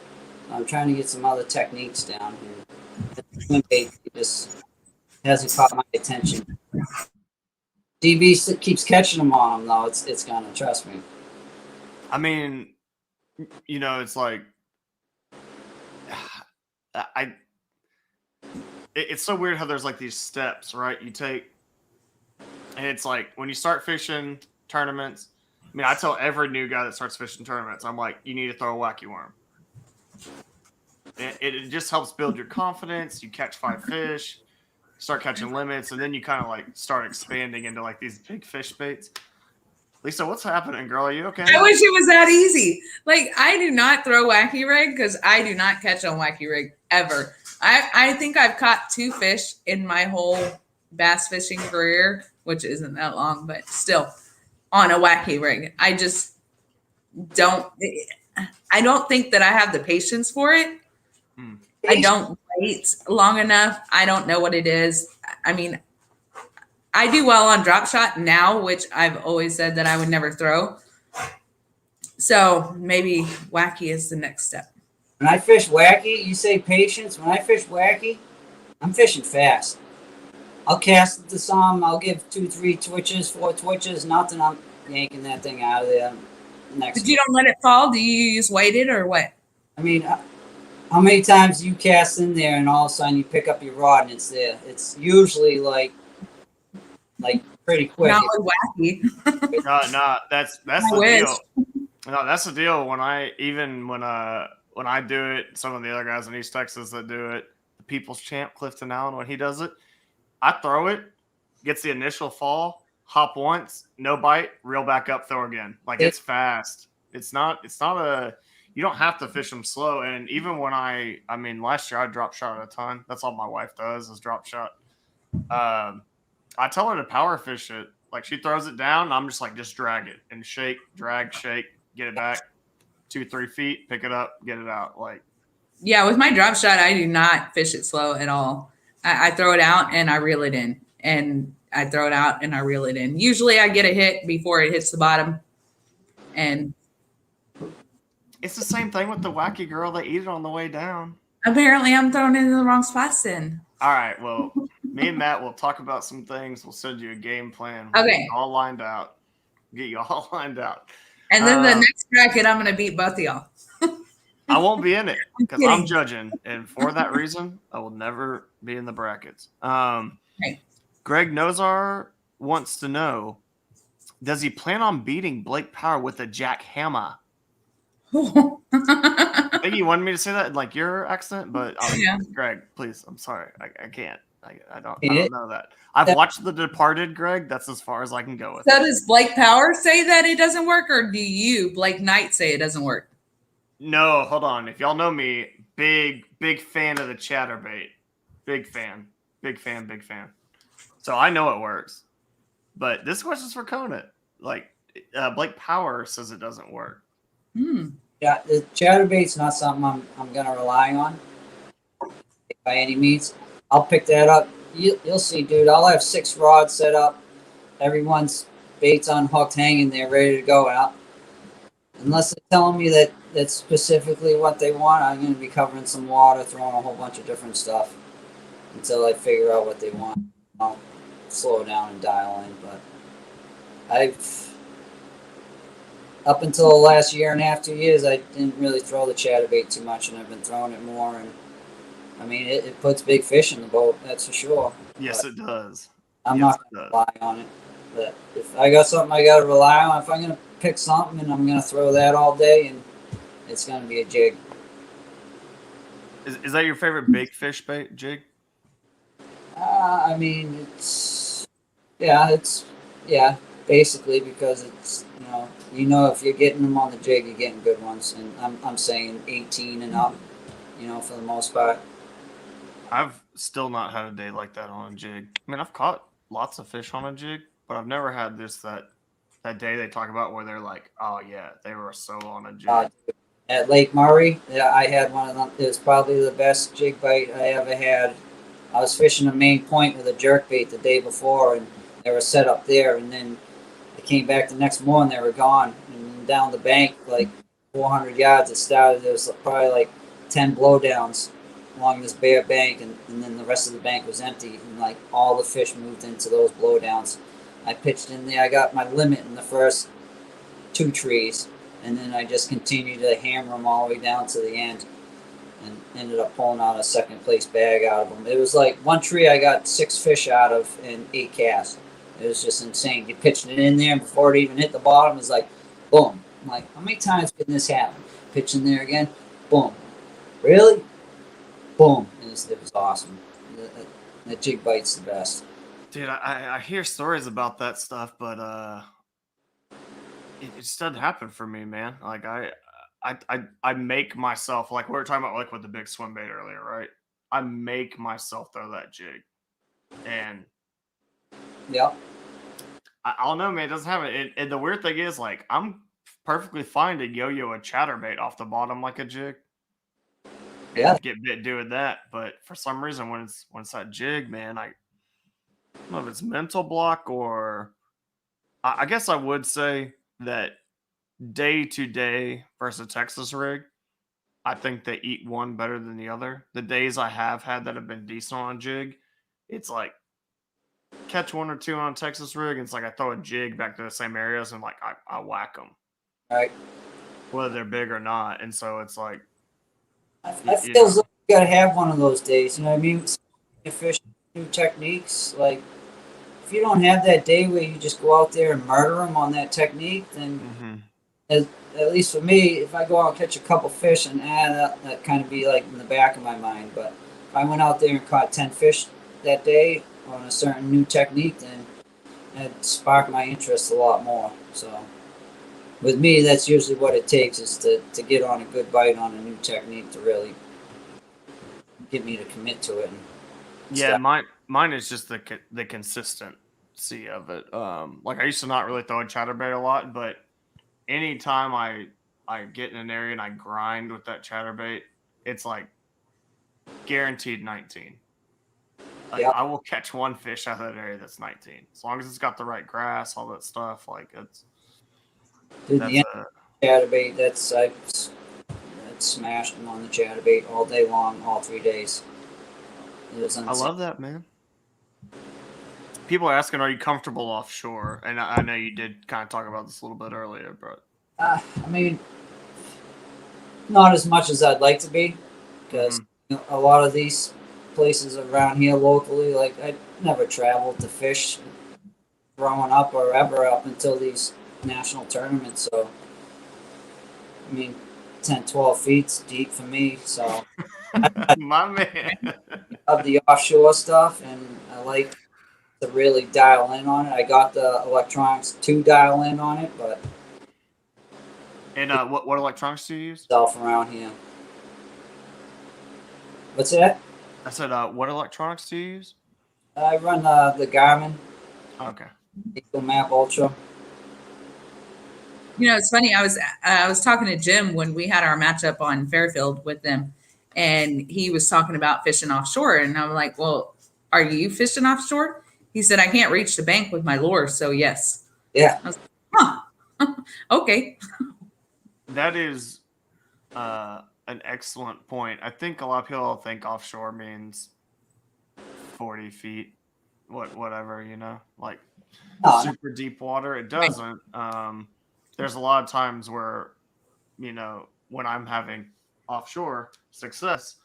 I'm trying to get some other techniques down here. The swim bait just hasn't caught my attention. DB keeps catching them on them, though. It's gonna, trust me. I mean, it's like it's so weird how there's like these steps, right? You take, and it's like when you start fishing tournaments. I mean, I tell every new guy that starts fishing tournaments, I'm like, you need to throw a wacky worm. It just helps build your confidence. You catch 5 fish, start catching limits, and then you kind of like start expanding into like these big fish baits. Lisa, what's happening, girl? Are you okay? I wish it was that easy. Like, I do not throw wacky rig because I do not catch on wacky rig ever. I think I've caught 2 fish in my whole bass fishing career, which isn't that long, but still on a wacky rig. I just don't think that I have the patience for it. I don't wait long enough. I don't know what it is. I mean, I do well on drop shot now, which I've always said that I would never throw. So maybe wacky is the next step. When I fish wacky, you say patience. When I fish wacky, I'm fishing fast. I'll cast it to some. I'll give 2, 3 twitches, 4 twitches, nothing. I'm yanking that thing out of there. Next. But you don't let it fall? Do you use weighted or what? I mean, how many times you cast in there and all of a sudden you pick up your rod and it's there? It's usually like pretty quick. Not with wacky. No, that's the deal. No, that's the deal. When I do it, some of the other guys in East Texas that do it, the People's Champ Clifton Allen, when he does it, I throw it, gets the initial fall, hop once, no bite, reel back up, throw again. Like, it's fast. It's not you don't have to fish them slow. And even when last year I drop shot a ton. That's all my wife does is drop shot. I tell her to power fish it. Like, she throws it down, I'm just like, just drag it and shake, drag, shake, get it back 2-3 feet, pick it up, get it out. Like, yeah, with my drop shot, I do not fish it slow at all. I throw it out and I reel it in, and I throw it out and I reel it in. Usually I get a hit before it hits the bottom. And it's the same thing with the wacky girl. They eat it on the way down. Apparently I'm throwing it in the wrong spots then. All right. Well, me and Matt will talk about some things. We'll send you a game plan. Okay. Get you all lined out. And then the next bracket, I'm going to beat both of y'all. I won't be in it because I'm judging. And for that reason, I will never be in the brackets. Okay. Greg Nozar wants to know, does he plan on beating Blake Power with a jackhammer? I think you wanted me to say that in like your accent, but Greg, please, I'm sorry. I can't. I don't know that. I've watched The Departed, Greg. That's as far as I can go with it. So does Blake Power say that it doesn't work, or do you, Blake Knight, say it doesn't work? No, hold on. If y'all know me, big fan of the chatterbait. Big fan. So I know it works. But this question's for Conant. Like, Blake Power says it doesn't work. Yeah, the chatterbait's not something I'm going to rely on by any means. I'll pick that up. You'll see, dude. I'll have 6 rods set up. Everyone's bait's unhooked, hanging there, ready to go out. Unless they're telling me that that's specifically what they want, I'm going to be covering some water, throwing a whole bunch of different stuff until I figure out what they want. I'll slow down and dial in, but I've up until the last year and a half, 2 years, I didn't really throw the chatterbait too much, and I've been throwing it more. And I mean, it puts big fish in the boat, that's for sure. Yes, But it does. I'm Yes, not it going to does. rely on it. But if I got something I got to rely on, if I'm going to pick something and I'm going to throw that all day, and it's going to be a jig. Is that your favorite big fish bait jig? I mean, yeah, basically because it's if you're getting them on the jig, you're getting good ones, and I'm saying 18 and up, for the most part. I've still not had a day like that on a jig. I mean, I've caught lots of fish on a jig, but I've never had that day they talk about where they're like, oh yeah, they were so on a jig. At Lake Murray, yeah, I had one of them. It was probably the best jig bite I ever had. I was fishing a main point with a jerkbait the day before, and they were set up there. And then I came back the next morning, they were gone. And down the bank, like 400 yards, it started. There was probably like 10 blowdowns along this bare bank, and then the rest of the bank was empty. And like all the fish moved into those blowdowns. I pitched in there. I got my limit in the first 2 trees, and then I just continued to hammer them all the way down to the end, and ended up pulling out a second place bag out of them. It was like one tree I got 6 fish out of and 8 casts. It was just insane. You pitched it in there, and before it even hit the bottom, it was like, boom. I'm like, how many times can this happen? Pitch in there again, boom. Really? Boom. It was awesome. The jig bite's the best. Dude, I hear stories about that stuff, but it just doesn't happen for me, man. Like I make myself, like we were talking about, like with the big swim bait earlier, right? I make myself throw that jig, and Yep. I don't know, man. It doesn't happen. And the weird thing is, like, I'm perfectly fine to yo-yo a chatterbait off the bottom like a jig Yeah. and get bit doing that. But for some reason, when it's that jig, man, I don't know if it's mental block or I guess I would say that day to day versus Texas rig, I think they eat one better than the other. The days I have had that have been decent on a jig, it's like catch one or two on a Texas rig, and it's like I throw a jig back to the same areas and like I whack them, Right. whether they're big or not. And so it's like, I feel as though you gotta have one of those days. You know what I mean? You fish new techniques. Like if you don't have that day where you just go out there and murder them on that technique, then at least for me, if I go out and catch a couple fish, and that kind of be like in the back of my mind. But if I went out there and caught 10 fish that day on a certain new technique, then it sparked my interest a lot more. So with me, that's usually what it takes is to get on a good bite on a new technique to really get me to commit to it. And yeah, start. mine is just the consistency of it. Like I used to not really throw a chatterbait a lot, but anytime I get in an area and I grind with that chatterbait, it's like guaranteed 19. Like Yeah, I will catch one fish out of that area that's 19, as long as it's got the right grass, all that stuff. Like dude, that's the a chatterbait, I smashed them on the chatterbait all day long, all 3 days. It was I insane. love that, man. People are asking, are you comfortable offshore? And I know you did kind of talk about this a little bit earlier, but I mean, not as much as I'd like to be, because a lot of these places around here locally, like I never traveled to fish growing up or ever up until these national tournaments. So, I mean, 10, 12 feet's deep for me. So, I my man. love the offshore stuff, and I like to really dial in on it. I got the electronics to dial in on it, but And what electronics do you use? myself around here. What's that? I said, what electronics do you use? I run the Garmin Okay. Eagle Map Ultra. It's funny. I was talking to Jim when we had our matchup on Fairfield with them, and he was talking about fishing offshore, and I'm like, "Well, are you fishing offshore?" He said, "I can't reach the bank with my lure, so yes." Yeah, I was like, "Huh? Okay." That is an excellent point. I think a lot of people think offshore means 40 feet. whatever, like No, super deep water. It doesn't. There's a lot of times where, when I'm having offshore success,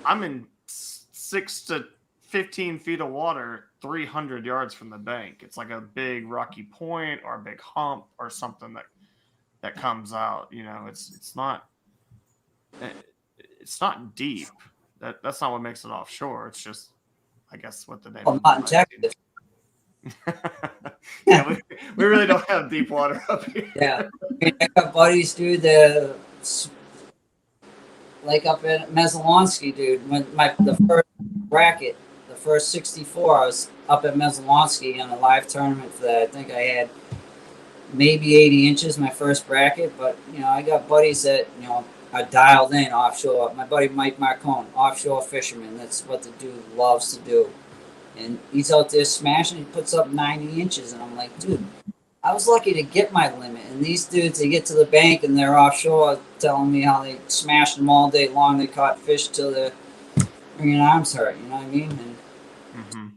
I'm in 6 to 15 feet of water, 300 yards from the bank. It's like a big rocky point or a big hump or something that comes out. It's not deep. That's not what makes it offshore. It's just, I guess, what the name well, not in implies. Texas. Yeah, we really don't have deep water up here. Yeah, I mean, I got buddies, dude. That like up in Mezzalonsky, dude. When the first bracket, the first 64, I was up at Mezzalonsky in a live tournament for that. I think I had maybe 80 inches my first bracket, but I got buddies that are dialed in offshore. My buddy Mike Marcone, offshore fisherman. That's what the dude loves to do, and he's out there smashing. He puts up 90 inches, and I'm like, dude, I was lucky to get my limit. And these dudes, they get to the bank and they're offshore telling me how they smashed them all day long. They caught fish till their arms hurt. You know what I mean? And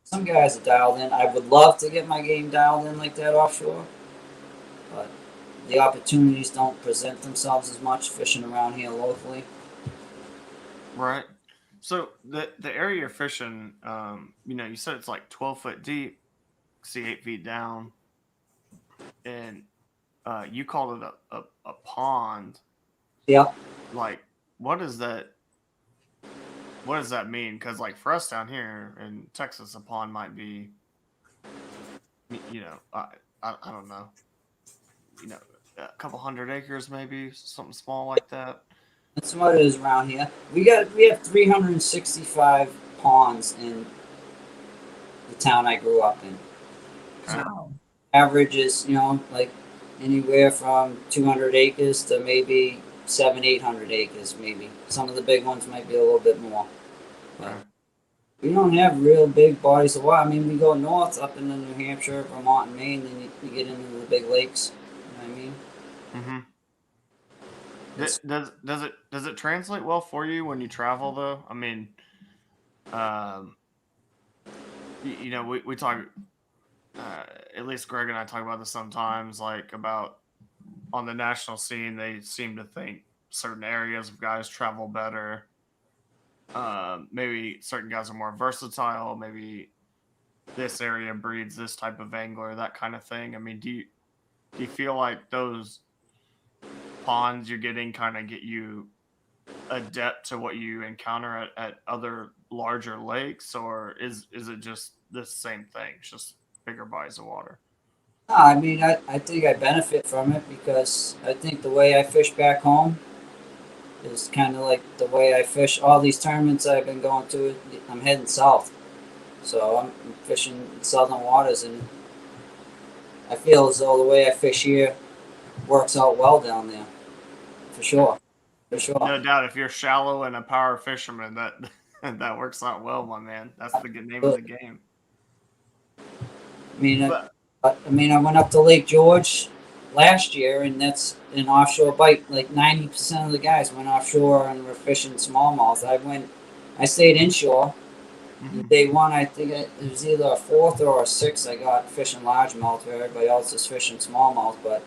some guys are dialed in. I would love to get my game dialed in like that offshore, but the opportunities don't present themselves as much fishing around here locally. Right. So the area you're fishing, you said it's like 12 foot deep, see 8 feet down, and you called it a pond. Yeah. Like, what does that mean? Because like for us down here in Texas, a pond might be, I don't know, a couple hundred acres, maybe something small like that. That's what it is around here. We have 365 ponds in the town I grew up in. So Wow. average is like anywhere from 200 acres to maybe 800 acres. Maybe some of the big ones might be a little bit more. But we don't have real big bodies of water. I mean, we go north up into New Hampshire, Vermont, and Maine, then you get into the big lakes. You know what I mean? Does it translate well for you when you travel though? I mean, we talk. At least Greg and I talk about this sometimes, like about on the national scene, they seem to think certain areas of guys travel better. Maybe certain guys are more versatile. Maybe this area breeds this type of angler, that kind of thing. I mean, do you feel like those ponds you're getting kind of get you adept to what you encounter at other larger lakes, or is it just the same thing? It's just bigger bodies of water. No, I mean, I think I benefit from it because I think the way I fish back home is kind of like the way I fish all these tournaments I've been going to. I'm heading south, so I'm fishing in southern waters, and I feel as though the way I fish here works out well down there, for sure. For sure. No doubt, if you're shallow and a power fisherman, that that works out well, my man. That's the good name of the game. I mean, I went up to Lake George last year, and that's an offshore bite. Like 90% of the guys went offshore and were fishing smallmouth. I stayed inshore. Day one, I think it was either a fourth or a sixth. I got fishing largemouth, where everybody else is fishing smallmouth, but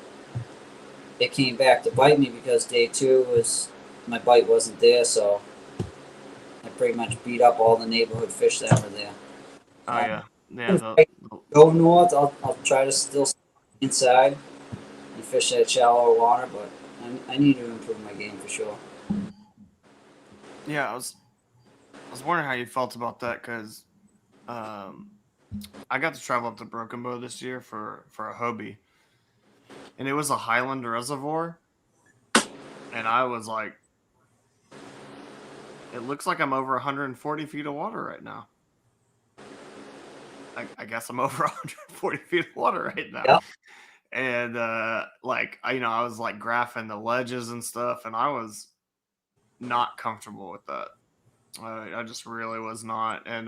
it came back to bite me because day two was my bite wasn't there, so I pretty much beat up all the neighborhood fish that were there. Oh yeah, yeah. If I go north, I'll try to still stay inside and fish that shallower water, but I need to improve my game for sure. Yeah, I was wondering how you felt about that because I got to travel up to Broken Bow this year for a Hobie, and it was a highland reservoir, and I was like, it looks like I'm over 140 feet of water right now. I guess I'm over 140 feet of water right now. Yep. And like I was like graphing the ledges and stuff, and I was not comfortable with that. I just really was not. And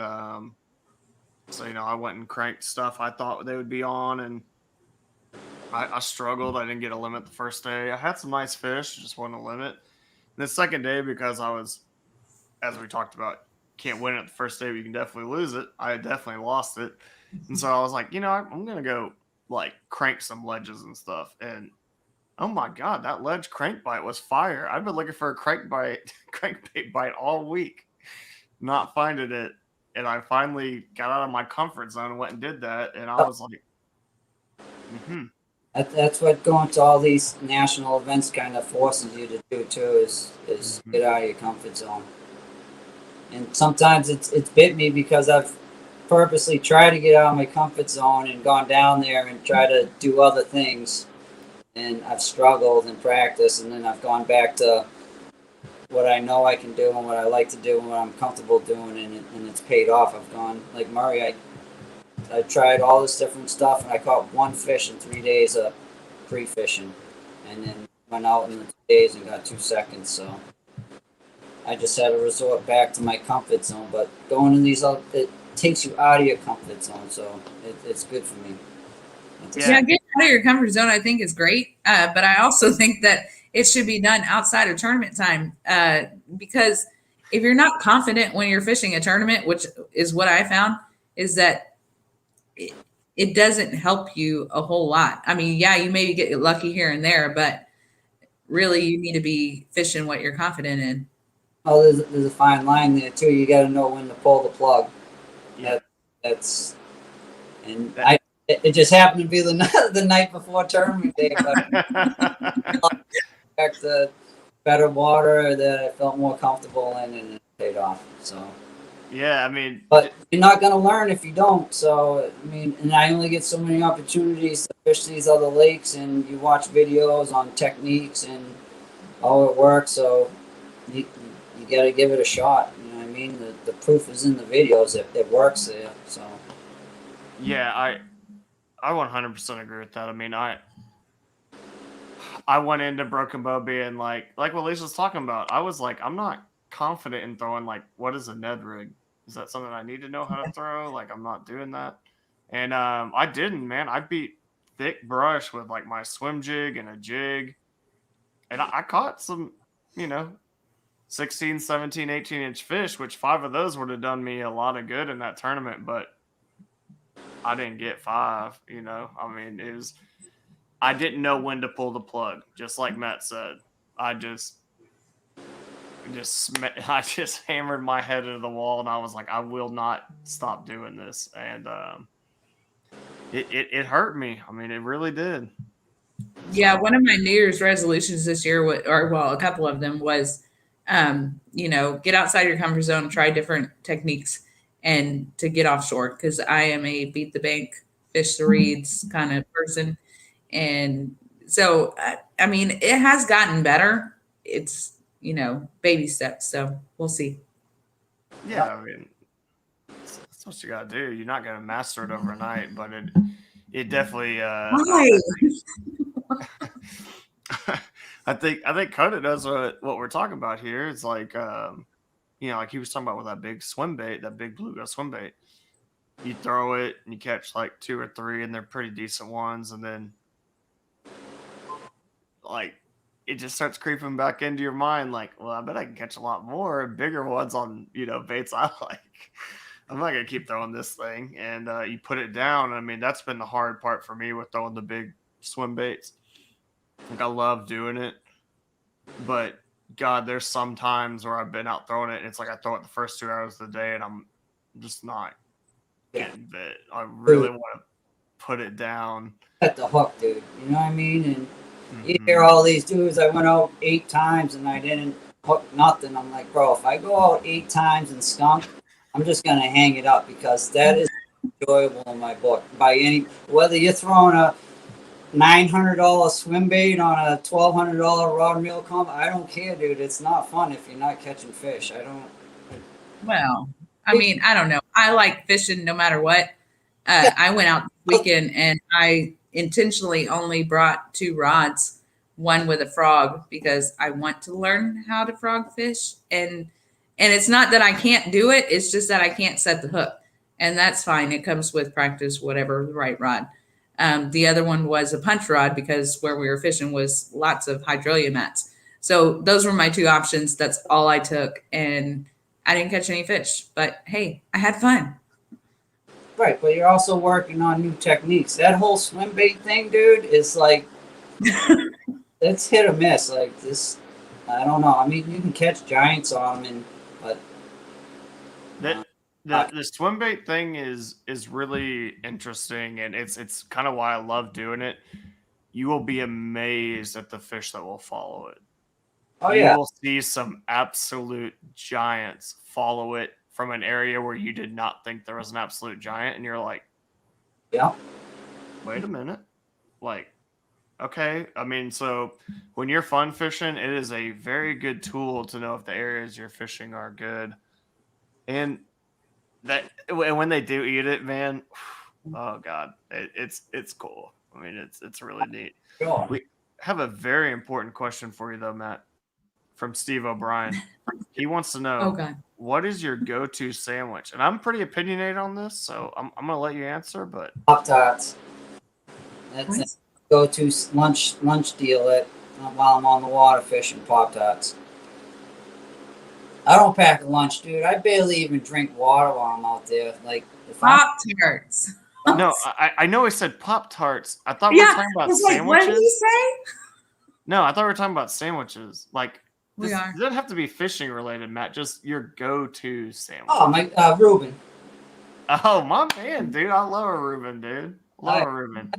so I went and cranked stuff I thought they would be on, and I struggled. I didn't get a limit the first day. I had some nice fish, just wasn't a limit. And the second day, because I was, as we talked about, can't win it the first day, but you can definitely lose it. I definitely lost it. And so I was like, I'm going to go like crank some ledges and stuff. And oh my God, that ledge crankbite was fire. I've been looking for a crankbait bite all week, not finding it. And I finally got out of my comfort zone and went and did that. And I was like, That's what going to all these national events kind of forces you to do too, is get out of your comfort zone. And sometimes it's bit me because I've purposely tried to get out of my comfort zone and gone down there and try to do other things, and I've struggled in practice, and then I've gone back to what I know I can do and what I like to do and what I'm comfortable doing, and it's paid off. I've gone like Murray. I tried all this different stuff, and I caught one fish in 3 days of pre-fishing, and then went out in the 2 days and got 2 seconds. So I just had to resort back to my comfort zone. But going in these, it takes you out of your comfort zone, so it's good for me. Yeah, getting out of your comfort zone, I think, is great. But I also think that it should be done outside of tournament time, because if you're not confident when you're fishing a tournament, which is what I found, is that it doesn't help you a whole lot. I mean, yeah, you maybe get lucky here and there, but really you need to be fishing what you're confident in. Oh, there's a fine line there too. You got to know when to pull the plug. Yeah, it just happened to be the night before tournament day, but back to better water that I felt more comfortable in, and it paid off. So. Yeah, I mean, but you're not going to learn if you don't. So, I mean, and I only get so many opportunities to fish these other lakes, and you watch videos on techniques and how it works. So, you got to give it a shot. You know what I mean? The proof is in the videos. It works there. So, yeah, I 100% agree with that. I mean, I went into Broken Bow being like what Lisa's talking about. I was like, I'm not confident in throwing, like, what is a Ned rig? Is that something I need to know how to throw? Like, I'm not doing that. And I didn't, man. I beat thick brush with like my swim jig and a jig. And I caught some, 16, 17, 18-inch fish, which 5 of those would have done me a lot of good in that tournament. But I didn't get 5, I mean, I didn't know when to pull the plug, just like Matt said. I just hammered my head into the wall, and I was like, I will not stop doing this. And it hurt me. I mean, it really did. Yeah, one of my New Year's resolutions this year, a couple of them was, get outside your comfort zone, try different techniques, and to get offshore, because I am a beat the bank, fish the reeds kind of person. And so, I mean, it has gotten better. It's, baby steps. So we'll see. Yeah, I mean, that's what you got to do. You're not going to master it overnight, but it definitely. Right. I think Conant knows what we're talking about here. It's like, like he was talking about with that big swim bait, that big bluegill swim bait. You throw it and you catch like 2 or 3, and they're pretty decent ones, and then like it just starts creeping back into your mind. Like, well, I bet I can catch a lot more bigger ones on baits I like. I'm not gonna keep throwing this thing, and you put it down. I mean, that's been the hard part for me with throwing the big swim baits. Like, I love doing it, but God, there's some times where I've been out throwing it, and it's like I throw it the first 2 hours of the day, and I'm just not getting bit. I really want to put it down. At the hook, dude. You know what I mean? And you hear all these dudes, I went out 8 times and I didn't hook nothing. I'm like, bro, if I go out 8 times and skunk, I'm just going to hang it up, because that is enjoyable in my book. Whether you're throwing a $900 swim bait on a $1,200 rod and reel comp, I don't care, dude. It's not fun if you're not catching fish. Well, I mean, I don't know. I like fishing no matter what. I went out this weekend and I intentionally only brought 2 rods, one with a frog, because I want to learn how to frog fish. And it's not that I can't do it. It's just that I can't set the hook, and that's fine. It comes with practice, whatever, the right rod. The other one was a punch rod, because where we were fishing was lots of hydrilla mats. So those were my 2 options. That's all I took. And I didn't catch any fish, but hey, I had fun. Right, but you're also working on new techniques. That whole swim bait thing, dude, is like it's hit or miss. Like this, I don't know. I mean, you can catch giants on them, but The swim bait thing is really interesting, and it's kind of why I love doing it. You will be amazed at the fish that will follow it. oh You yeah, will see some absolute giants follow it from an area where you did not think there was an absolute giant, and you're like, yeah. wait a minute, like, okay. I mean, so when you're fun fishing, it is a very good tool to know if the areas you're fishing are good, and and when they do eat it, man, oh god, it's cool. I mean, it's really neat. Sure. We have a very important question for you though, Matt, from Steve O'Brien. He wants to know, Oh God. what is your go-to sandwich? And I'm pretty opinionated on this, so I'm gonna let you answer. But Pop Tarts. That's What? a go-to lunch deal while I'm on the water fishing. Pop Tarts. I don't pack a lunch, dude. I barely even drink water while I'm out there. Like if I'm Pop Tarts. no, I know I said Pop Tarts. I thought we were Yeah, talking I about was like, what did he sandwiches. say? No, I thought we were talking about sandwiches. Like We this are. doesn't have to be fishing related, Matt. Just your go-to sandwich. oh my Reuben. Oh, my man, dude. I love a Reuben, dude. Love a Reuben.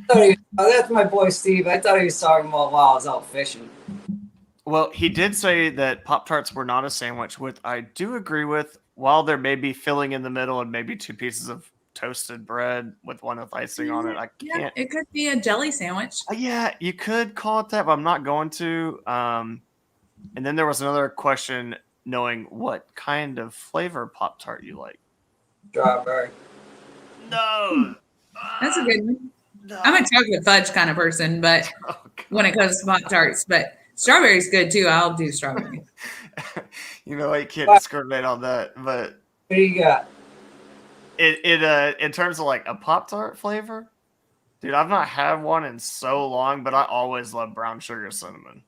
That's my boy Steve. I thought he was talking about while I was out fishing. Well, he did say that Pop Tarts were not a sandwich, which I do agree with. While there may be filling in the middle and maybe two pieces of toasted bread with one with icing on it, I Yeah, can't. it could be a jelly sandwich. Yeah, you could call it that, but I'm not going to. And then there was another question knowing what kind of flavor Pop Tart you like. Strawberry. No. That's a good one. No. I'm a chocolate fudge kind of person, but Oh, when it comes to Pop Tarts, but strawberry's good too. I'll do strawberry. you know, you can't discriminate on that, but What do you got? it in terms of like a Pop Tart flavor, dude, I've not had one in so long, but I always love brown sugar cinnamon.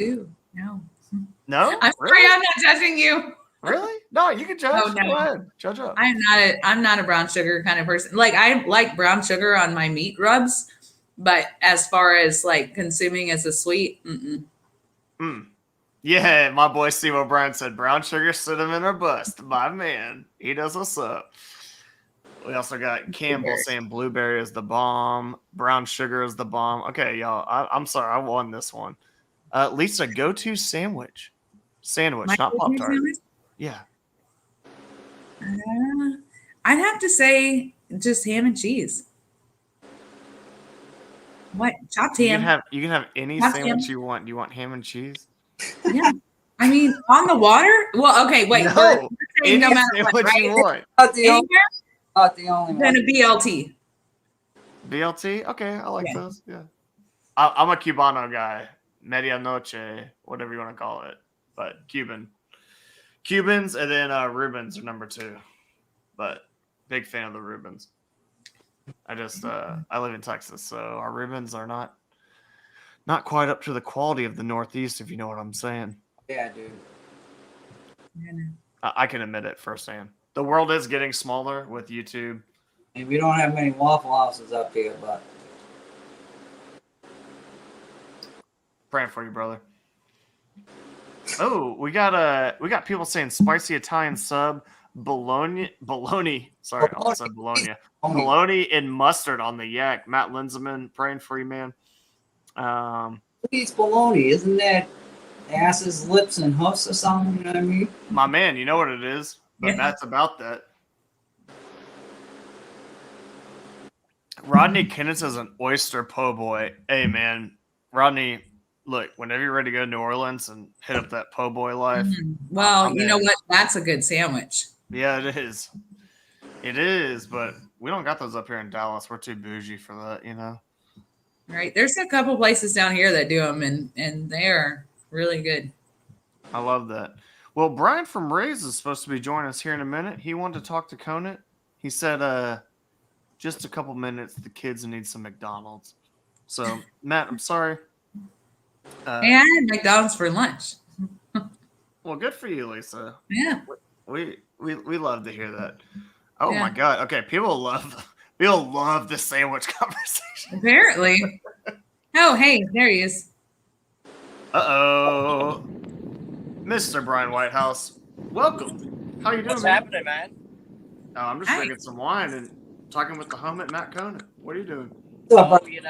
Ooh, no. No, I'm sorry, I'm not judging you. Really? No, you can judge. Oh, no. Go ahead, judge up. I'm not a brown sugar kind of person. Like I like brown sugar on my meat rubs, but as far as like consuming as a sweet, Yeah, my boy Steve O'Brien said brown sugar, cinnamon, or bust. My man, he knows what's up. We also got Campbell saying blueberry is the bomb, brown sugar is the bomb. Okay, y'all, I'm sorry, I won this one. Lisa, go-to sandwich, my not go-to Pop Tart. sandwich? Yeah. I'd have to say just ham and cheese. What? Chopped ham. You can have any Chopped sandwich ham. you want. Do you want ham and cheese? Yeah. I mean, on the water? Well, okay, wait. No, we're saying any no matter sandwich what, right? you want. Not the only, Anywhere? not the only Then one. a BLT. BLT? Okay, I like Yeah. those. Yeah. I'm a Cubano guy. Medianoche, whatever you want to call it. But Cubans, and then Reubens are number 2. But big fan of the Reubens. I just I live in Texas, so our Reubens are not quite up to the quality of the Northeast, if you know what I'm saying. Yeah, dude. I can admit it firsthand. The world is getting smaller with YouTube. And we don't have many Waffle Houses up here, but Praying for you, brother. Oh, we got people saying spicy Italian sub, bologna. Sorry, I almost said bologna. Bologna and mustard on the yak. Matt Linseman, praying for you, man. Please bologna, isn't that asses, lips, and hoofs or something? You know what I mean? My man, you know what it is. But Yeah. Matt's about that. Rodney Kenneth is an oyster po' boy. Hey, man, Rodney. Look, whenever you're ready to go to New Orleans and hit up that po' boy life. Well, I'm you know in. what? That's a good sandwich. Yeah, it is. It is, but we don't got those up here in Dallas. We're too bougie for that, you know. Right? There's a couple places down here that do them, and they're really good. I love that. Well, Brian from Rays is supposed to be joining us here in a minute. He wanted to talk to Conant. He said, just a couple minutes. The kids need some McDonald's. So, Matt, I'm sorry. Hey, I had McDonald's for lunch. Well, good for you, Lisa. Yeah. We love to hear that. Oh my Yeah. God. Okay, people love this sandwich conversation. Apparently. Oh, hey, there he is. Uh-oh. Mr. Brian Whitehouse, welcome. How you doing, What's man? happening, man? Oh, I'm just Hi. drinking some wine and talking with the hermit Matt Conant. What are you doing? Oh, we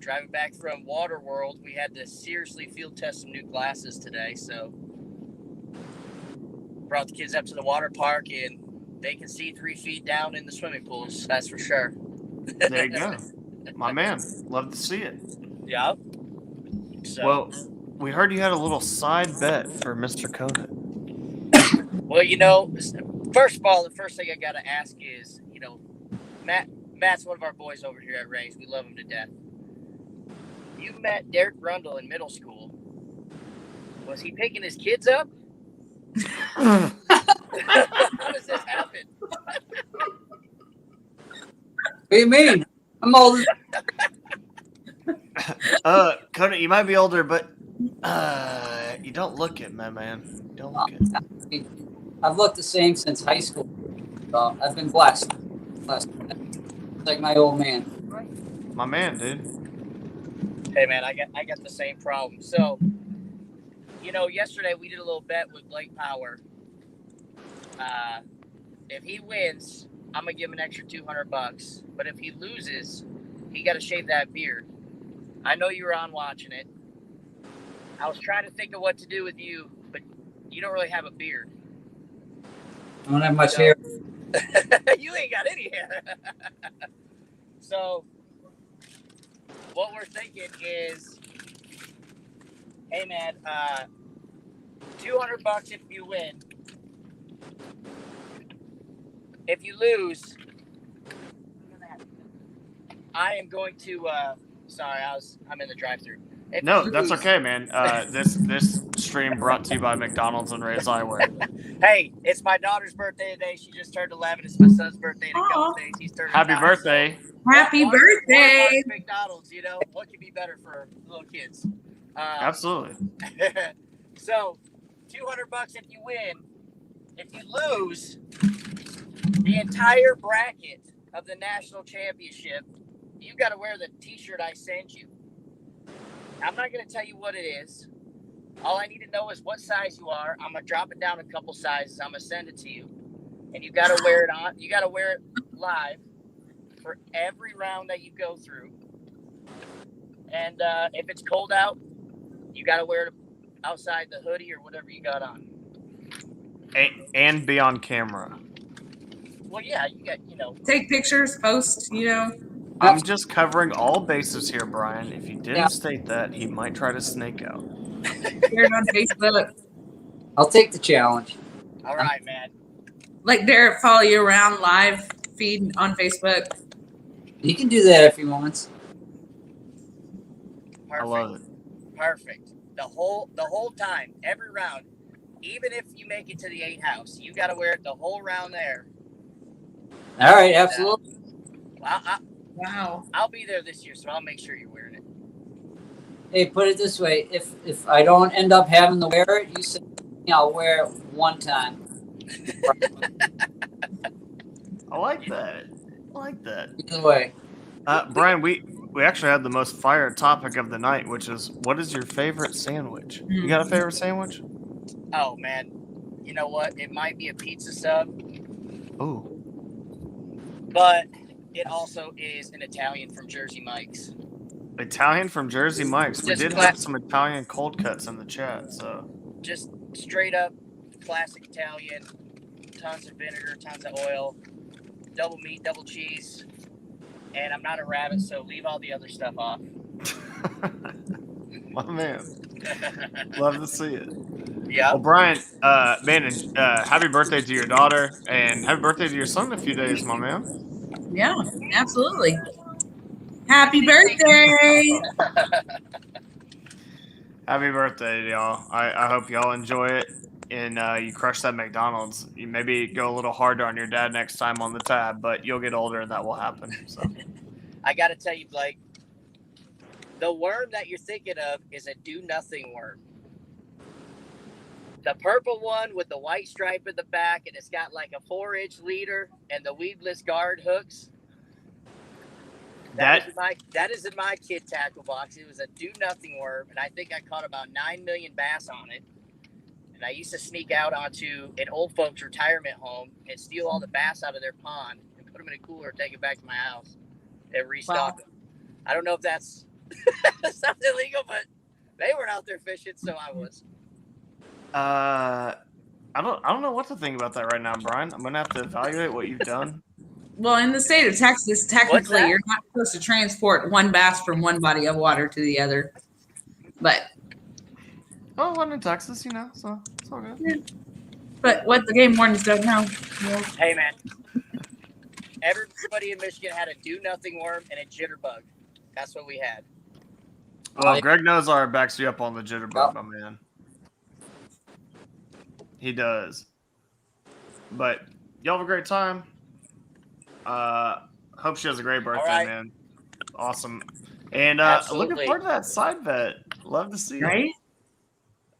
driving back from Waterworld, we had to seriously field test some new glasses today, so brought the kids up to the water park and they can see 3 feet down in the swimming pools, that's for sure. There you go. My man. Love to see it. Yeah. So Well, we heard you had a little side bet for Mr. Conant. well, first of all, the first thing I gotta ask is, Matt's one of our boys over here at Ray's. We love him to death. You met Derek Rundle in middle school. Was he picking his kids up? How does this happen? What do you mean? I'm old. Conant, you might be older, but you don't look it, my man. You don't look it. I've looked the same since high school. I've been blessed. Like my old man. My man, dude. Hey man, I got the same problem. So, yesterday we did a little bet with Blake Power. If he wins, I'm gonna give him an extra $200. But if he loses, he got to shave that beard. I know you were on watching it. I was trying to think of what to do with you, but you don't really have a beard. I don't have much hair. You ain't got any hair. So, what we're thinking is, hey man, $200 if you win. If you lose, I am going to. Sorry, I'm in the drive-thru. No, that's okay, man. This stream brought to you by McDonald's and Ray's Eyewear. Hey, it's my daughter's birthday today. She just turned 11. It's my son's birthday in a couple Aw. days. He's turning Happy 9, birthday. Happy birthday. McDonald's, what could be better for little kids? Absolutely. So, $200 if you win. If you lose, the entire bracket of the national championship, you got to wear the T-shirt I send you. I'm not going to tell you what it is. All I need to know is what size you are. I'm going to drop it down a couple sizes. I'm going to send it to you. And you got to wear it on. You got to wear it live for every round that you go through. And if it's cold out, you got to wear it outside the hoodie or whatever you got on. And be on camera. Well, yeah, you got, Take pictures, post, I'm just covering all bases here, Brian. If you didn't state that, he might try to snake out. share it on Facebook. I'll take the challenge. All right, man. Like Derek follow you around live feed on Facebook. He can do that if he wants. Perfect. I love it. Perfect. The whole time, every round, even if you make it to the 8 house, you got to wear it the whole round there. All right, absolutely. Wow. I'll be there this year, so I'll make sure you're wearing it. Hey, put it this way: if I don't end up having to wear it, you say I'll wear it one time. I like that. I like that. Either way. Brian, we actually had the most fire topic of the night, which is, what is your favorite sandwich? You got a favorite sandwich? Oh man, you know what? It might be a pizza sub. Ooh. But it also is an Italian from Jersey Mike's. Italian from Jersey Mike's. We Just did have some Italian cold cuts in the chat, so. Just straight up classic Italian. Tons of vinegar, tons of oil, double meat, double cheese. And I'm not a rabbit, so leave all the other stuff off. My man. Love to see it. Yeah. Well, Brian, happy birthday to your daughter, and happy birthday to your son in a few days, my man. Yeah, absolutely. Happy birthday. Happy birthday, y'all. I hope y'all enjoy it, and you crush that McDonald's. You maybe go a little harder on your dad next time on the tab, but you'll get older and that will happen. So. I got to tell you, Blake, the worm that you're thinking of is a do-nothing worm. The purple one with the white stripe in the back, and it's got like a 4-inch leader and the weedless guard hooks. That is in my kid tackle box. It was a do nothing worm, and I think I caught about 9 million bass on it. And I used to sneak out onto an old folks retirement home and steal all the bass out of their pond and put them in a cooler and take it back to my house and restock them. I don't know if that's something illegal, but they were out there fishing, so I was. I don't know what to think about that right now, Brian. I'm gonna have to evaluate what you've done. Well, in the state of Texas, technically, you're not supposed to transport one bass from one body of water to the other. But I'm in Texas, so it's all good. yeah. But what the game wardens don't know. Hey, man. Everybody in Michigan had a do nothing worm and a jitterbug. That's what we had. Well, Greg knows I backs you up on the jitterbug, my man. He does. But y'all have a great time. Hope she has a great birthday, man. Awesome. And looking forward to that side bet. Love to see it.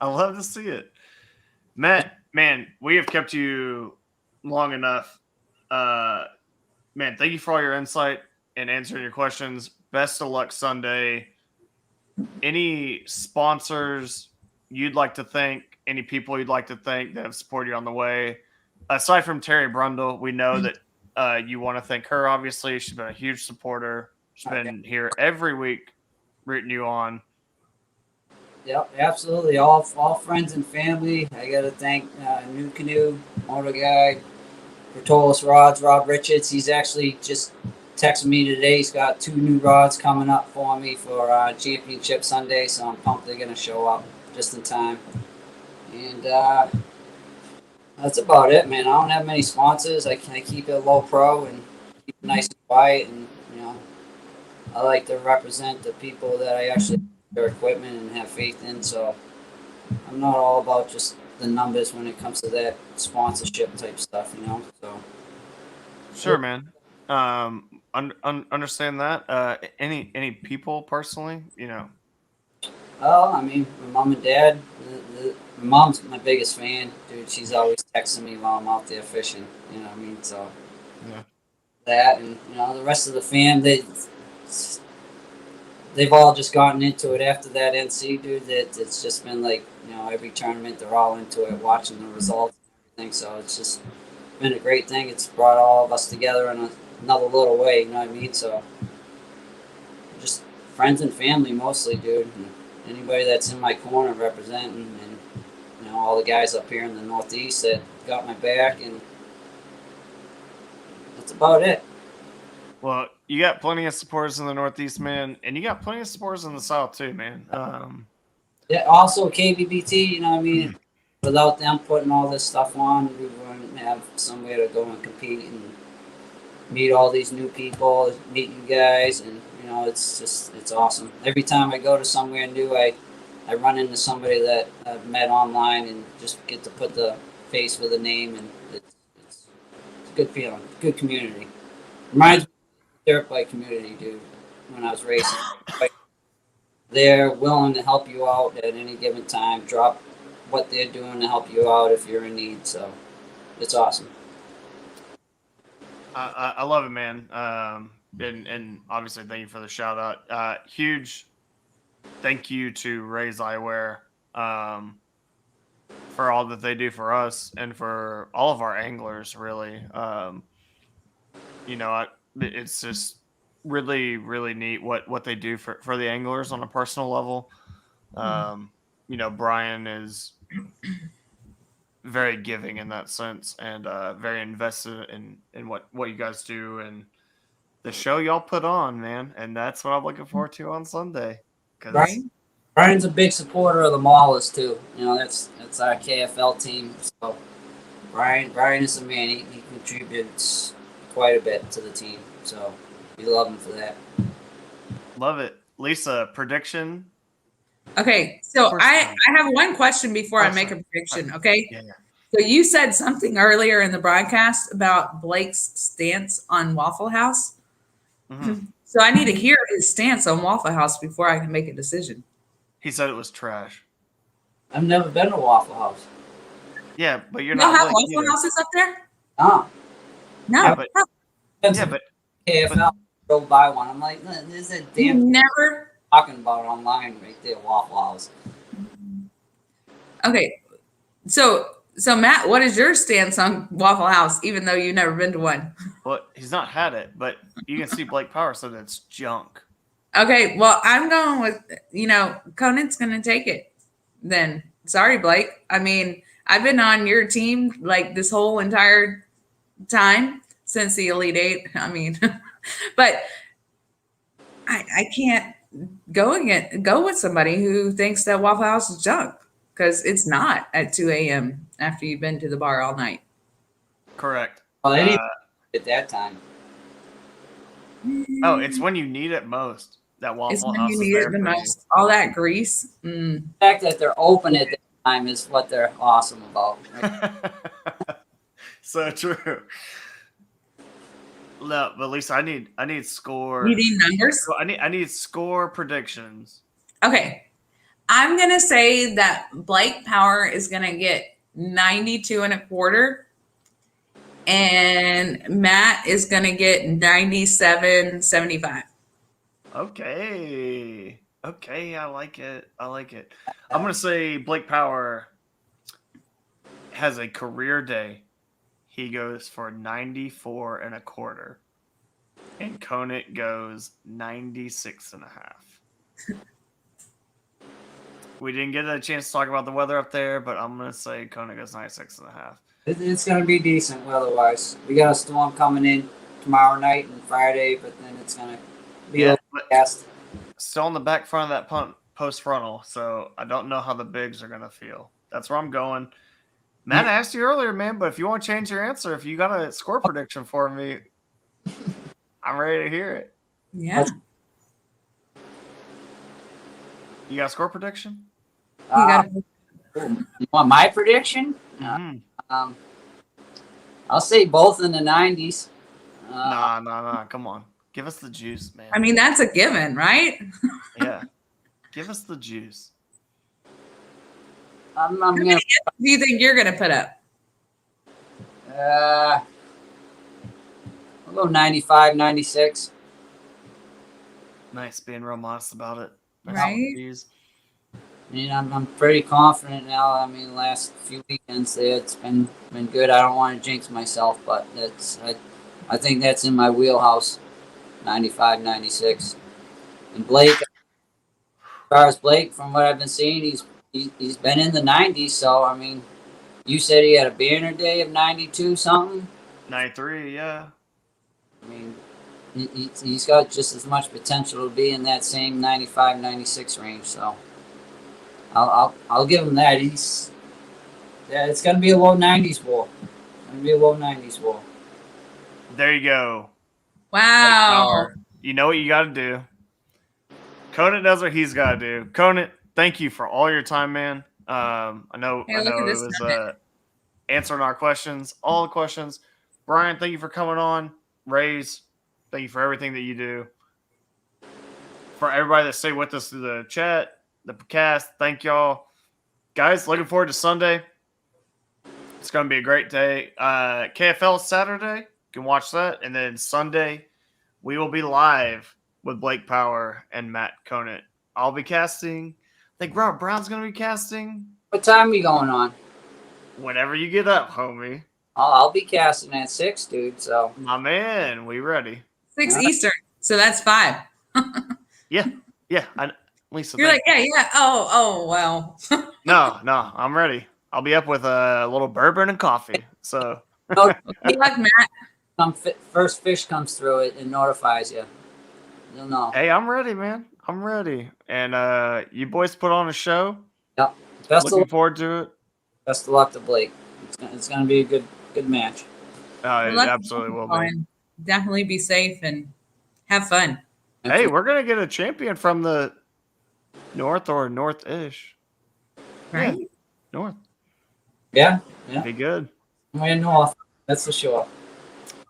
I love to see it. Matt, man, we have kept you long enough. Man, thank you for all your insight and answering your questions. Best of luck Sunday. Any sponsors you'd like to thank, any people you'd like to thank that have supported you on the way? Aside from Terry Brundle, we know that you want to thank her, obviously. She's been a huge supporter. She's been here every week rooting you on. Yep, absolutely. All friends and family. I got to thank New Canoe, Motor Guy, Bertolis Rods, Rob Richards. He's actually just texted me today. He's got 2 new rods coming up for me for Championship Sunday, so I'm pumped they're going to show up just in time. And that's about it, man. I don't have many sponsors. I keep it low pro and keep it nice and quiet. And, I like to represent the people that I actually their equipment and have faith in. So I'm not all about just the numbers when it comes to that sponsorship type stuff, So sure, man. Understand that. Any people personally, Well, I mean, my mom and dad. My mom's my biggest fan, dude. She's always texting me while I'm out there fishing. You know what I mean? So yeah. That and the rest of the fam, they've all just gotten into it after that NC, dude. It's just been like every tournament they're all into it, watching the results and everything. So it's just been a great thing. It's brought all of us together in another little way. You know what I mean? So just friends and family mostly, dude. And anybody that's in my corner representing, and all the guys up here in the Northeast that got my back, and that's about it. Well, you got plenty of supporters in the Northeast, man, and you got plenty of supporters in the South too, man. Yeah. Also, KBBT. You know what I mean? Without them putting all this stuff on, we wouldn't have somewhere to go and compete and meet all these new people, meet you guys, and it's awesome. Every time I go to somewhere new, I run into somebody that I've met online and just get to put the face with a name, and it's a good feeling, good community. Reminds me of the dirt bike community, dude. When I was racing, they're willing to help you out at any given time. Drop what they're doing to help you out if you're in need. So it's awesome. I love it, man. And obviously, thank you for the shout out. Huge thank you to Ray's Eyewear for all that they do for us and for all of our anglers, really. It's just really, really neat what they do for the anglers on a personal level. Brian is very giving in that sense, and very invested in what you guys do and the show y'all put on, man. And that's what I'm looking forward to on Sunday. Brian's a big supporter of the Maulers too. That's our KFL team. So Brian is the man. He contributes quite a bit to the team. So we love him for that. Love it. Lisa, prediction? Okay, so I have one question before I make a prediction, okay? Yeah. So you said something earlier in the broadcast about Blake's stance on Waffle House. Mm-hmm. So I need to hear his stance on Waffle House before I can make a decision. He said it was trash. I've never been to Waffle House. Yeah, but you're You don't not have Blake Waffle either. Houses up there? Oh, No. Yeah, but yeah, but KFL drove by one. I'm like, there's a You damn never. talking about online right there, Waffle House. Okay. So Matt, what is your stance on Waffle House, even though you've never been to one? well, he's not had it, but you can see Blake Power said it's junk. Okay, well, I'm going with, Conant's going to take it then. Sorry, Blake. I mean, I've been on your team like this whole entire time since the Elite Eight. I mean, but I can't go with somebody who thinks that Waffle House is junk because it's not at 2 a.m. after you've been to the bar all night. Correct. Well, they didn't at that time. Oh, it's when you need it most. That Waffle It's when House you is need there it the for you. most. All that grease. The fact that they're open at that time is what they're awesome about. Right? So true. No, but Lisa, I need score. You need numbers? So I need score predictions. Okay. I'm going to say that Blake Power is going to get 92.25 and Matt is going to get 97.75. Okay. Okay, I like it. I'm gonna say Blake Power has a career day. He goes for 94.25. And Conant goes 96.5. We didn't get a chance to talk about the weather up there, but I'm gonna say Conant goes 96.5. It's going to be decent weather-wise. We got a storm coming in tomorrow night and Friday, but then it's going to be overcast. Still on the back front of that post frontal, so I don't know how the bigs are gonna feel. That's where I'm going. Matt asked you earlier, man, but if you want to change your answer, if you got a score prediction for me, I'm ready to hear it. Yeah. You got a score prediction? You want my prediction? Mm-hmm. I'll say both in the 90s. Nah. Come on. Give us the juice, man. I mean, that's a given, right? Yeah. Give us the juice. I'm How many gonna, hits do you think you're going to put up? I'll go 95, 96. Nice, being real modest about it. Nice Right. Jeez. I mean, I'm pretty confident now. I mean, last few weekends there, it's been good. I don't want to jinx myself, but I think that's in my wheelhouse, 95, 96. And Blake, as far as Blake, from what I've been seeing, he's been in the 90s. So I mean, you said he had a banner day of 92 something. 93, yeah. I mean, he's got just as much potential to be in that same 95, 96 range. So I'll give him that. It's gonna be a low 90s war. It's gonna be a low 90s war. There you go. Wow. You know what you got to do. Conant knows what he's got to do. Conant, thank you for all your time, man. I know Hey, look at it this was nugget. answering our questions, all the questions. Brian, thank you for coming on. Rays, thank you for everything that you do. For everybody that stayed with us through the chat, the podcast, thank y'all. Guys, looking forward to Sunday. It's going to be a great day. KFL Saturday, you can watch that. And then Sunday, we will be live with Blake Power and Matt Conant. I'll be casting. I think Robert Brown's going to be casting. What time are we going on? Whenever you get up, homie. I'll be casting at 6, dude. So My man, we ready. 6 Eastern. So that's 5. Yeah. Lisa, You're like, thank yeah. Oh, well. No, I'm ready. I'll be up with a little bourbon and coffee. So Good luck, Matt. first fish comes through it notifies you. You'll know. hey, I'm ready, man. I'm ready. And you boys put on a show. Yep. Best Looking forward to it. of luck to Blake. It's gonna be a good match. It Good luck. absolutely will be. Definitely be safe and have fun. Hey, we're gonna get a champion from the north or north-ish. Right? Yeah, north. Yeah. Be good. We're north. That's for sure.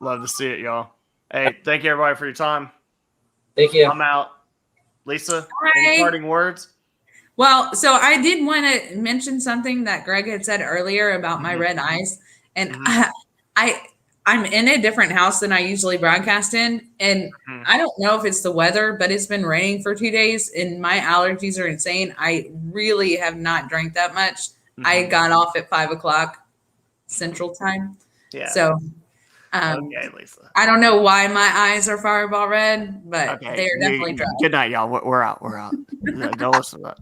Love to see it, y'all. Hey, thank you everybody for your time. Thank you. I'm out. Lisa, Bye. any parting words? Well, so I did want to mention something that Greg had said earlier about my Mhm. red eyes, and Mhm. I'm in a different house than I usually broadcast in, and Mhm. I don't know if it's the weather, but it's been raining for 2 days, and my allergies are insane. I really have not drank that much. I Mhm. got off at 5 o'clock Central Time, Yeah. so Okay, Lisa. I don't know why my eyes are fireball red, but Okay. they are definitely dry. Good night, y'all. We're out. We're out. Don't listen to that.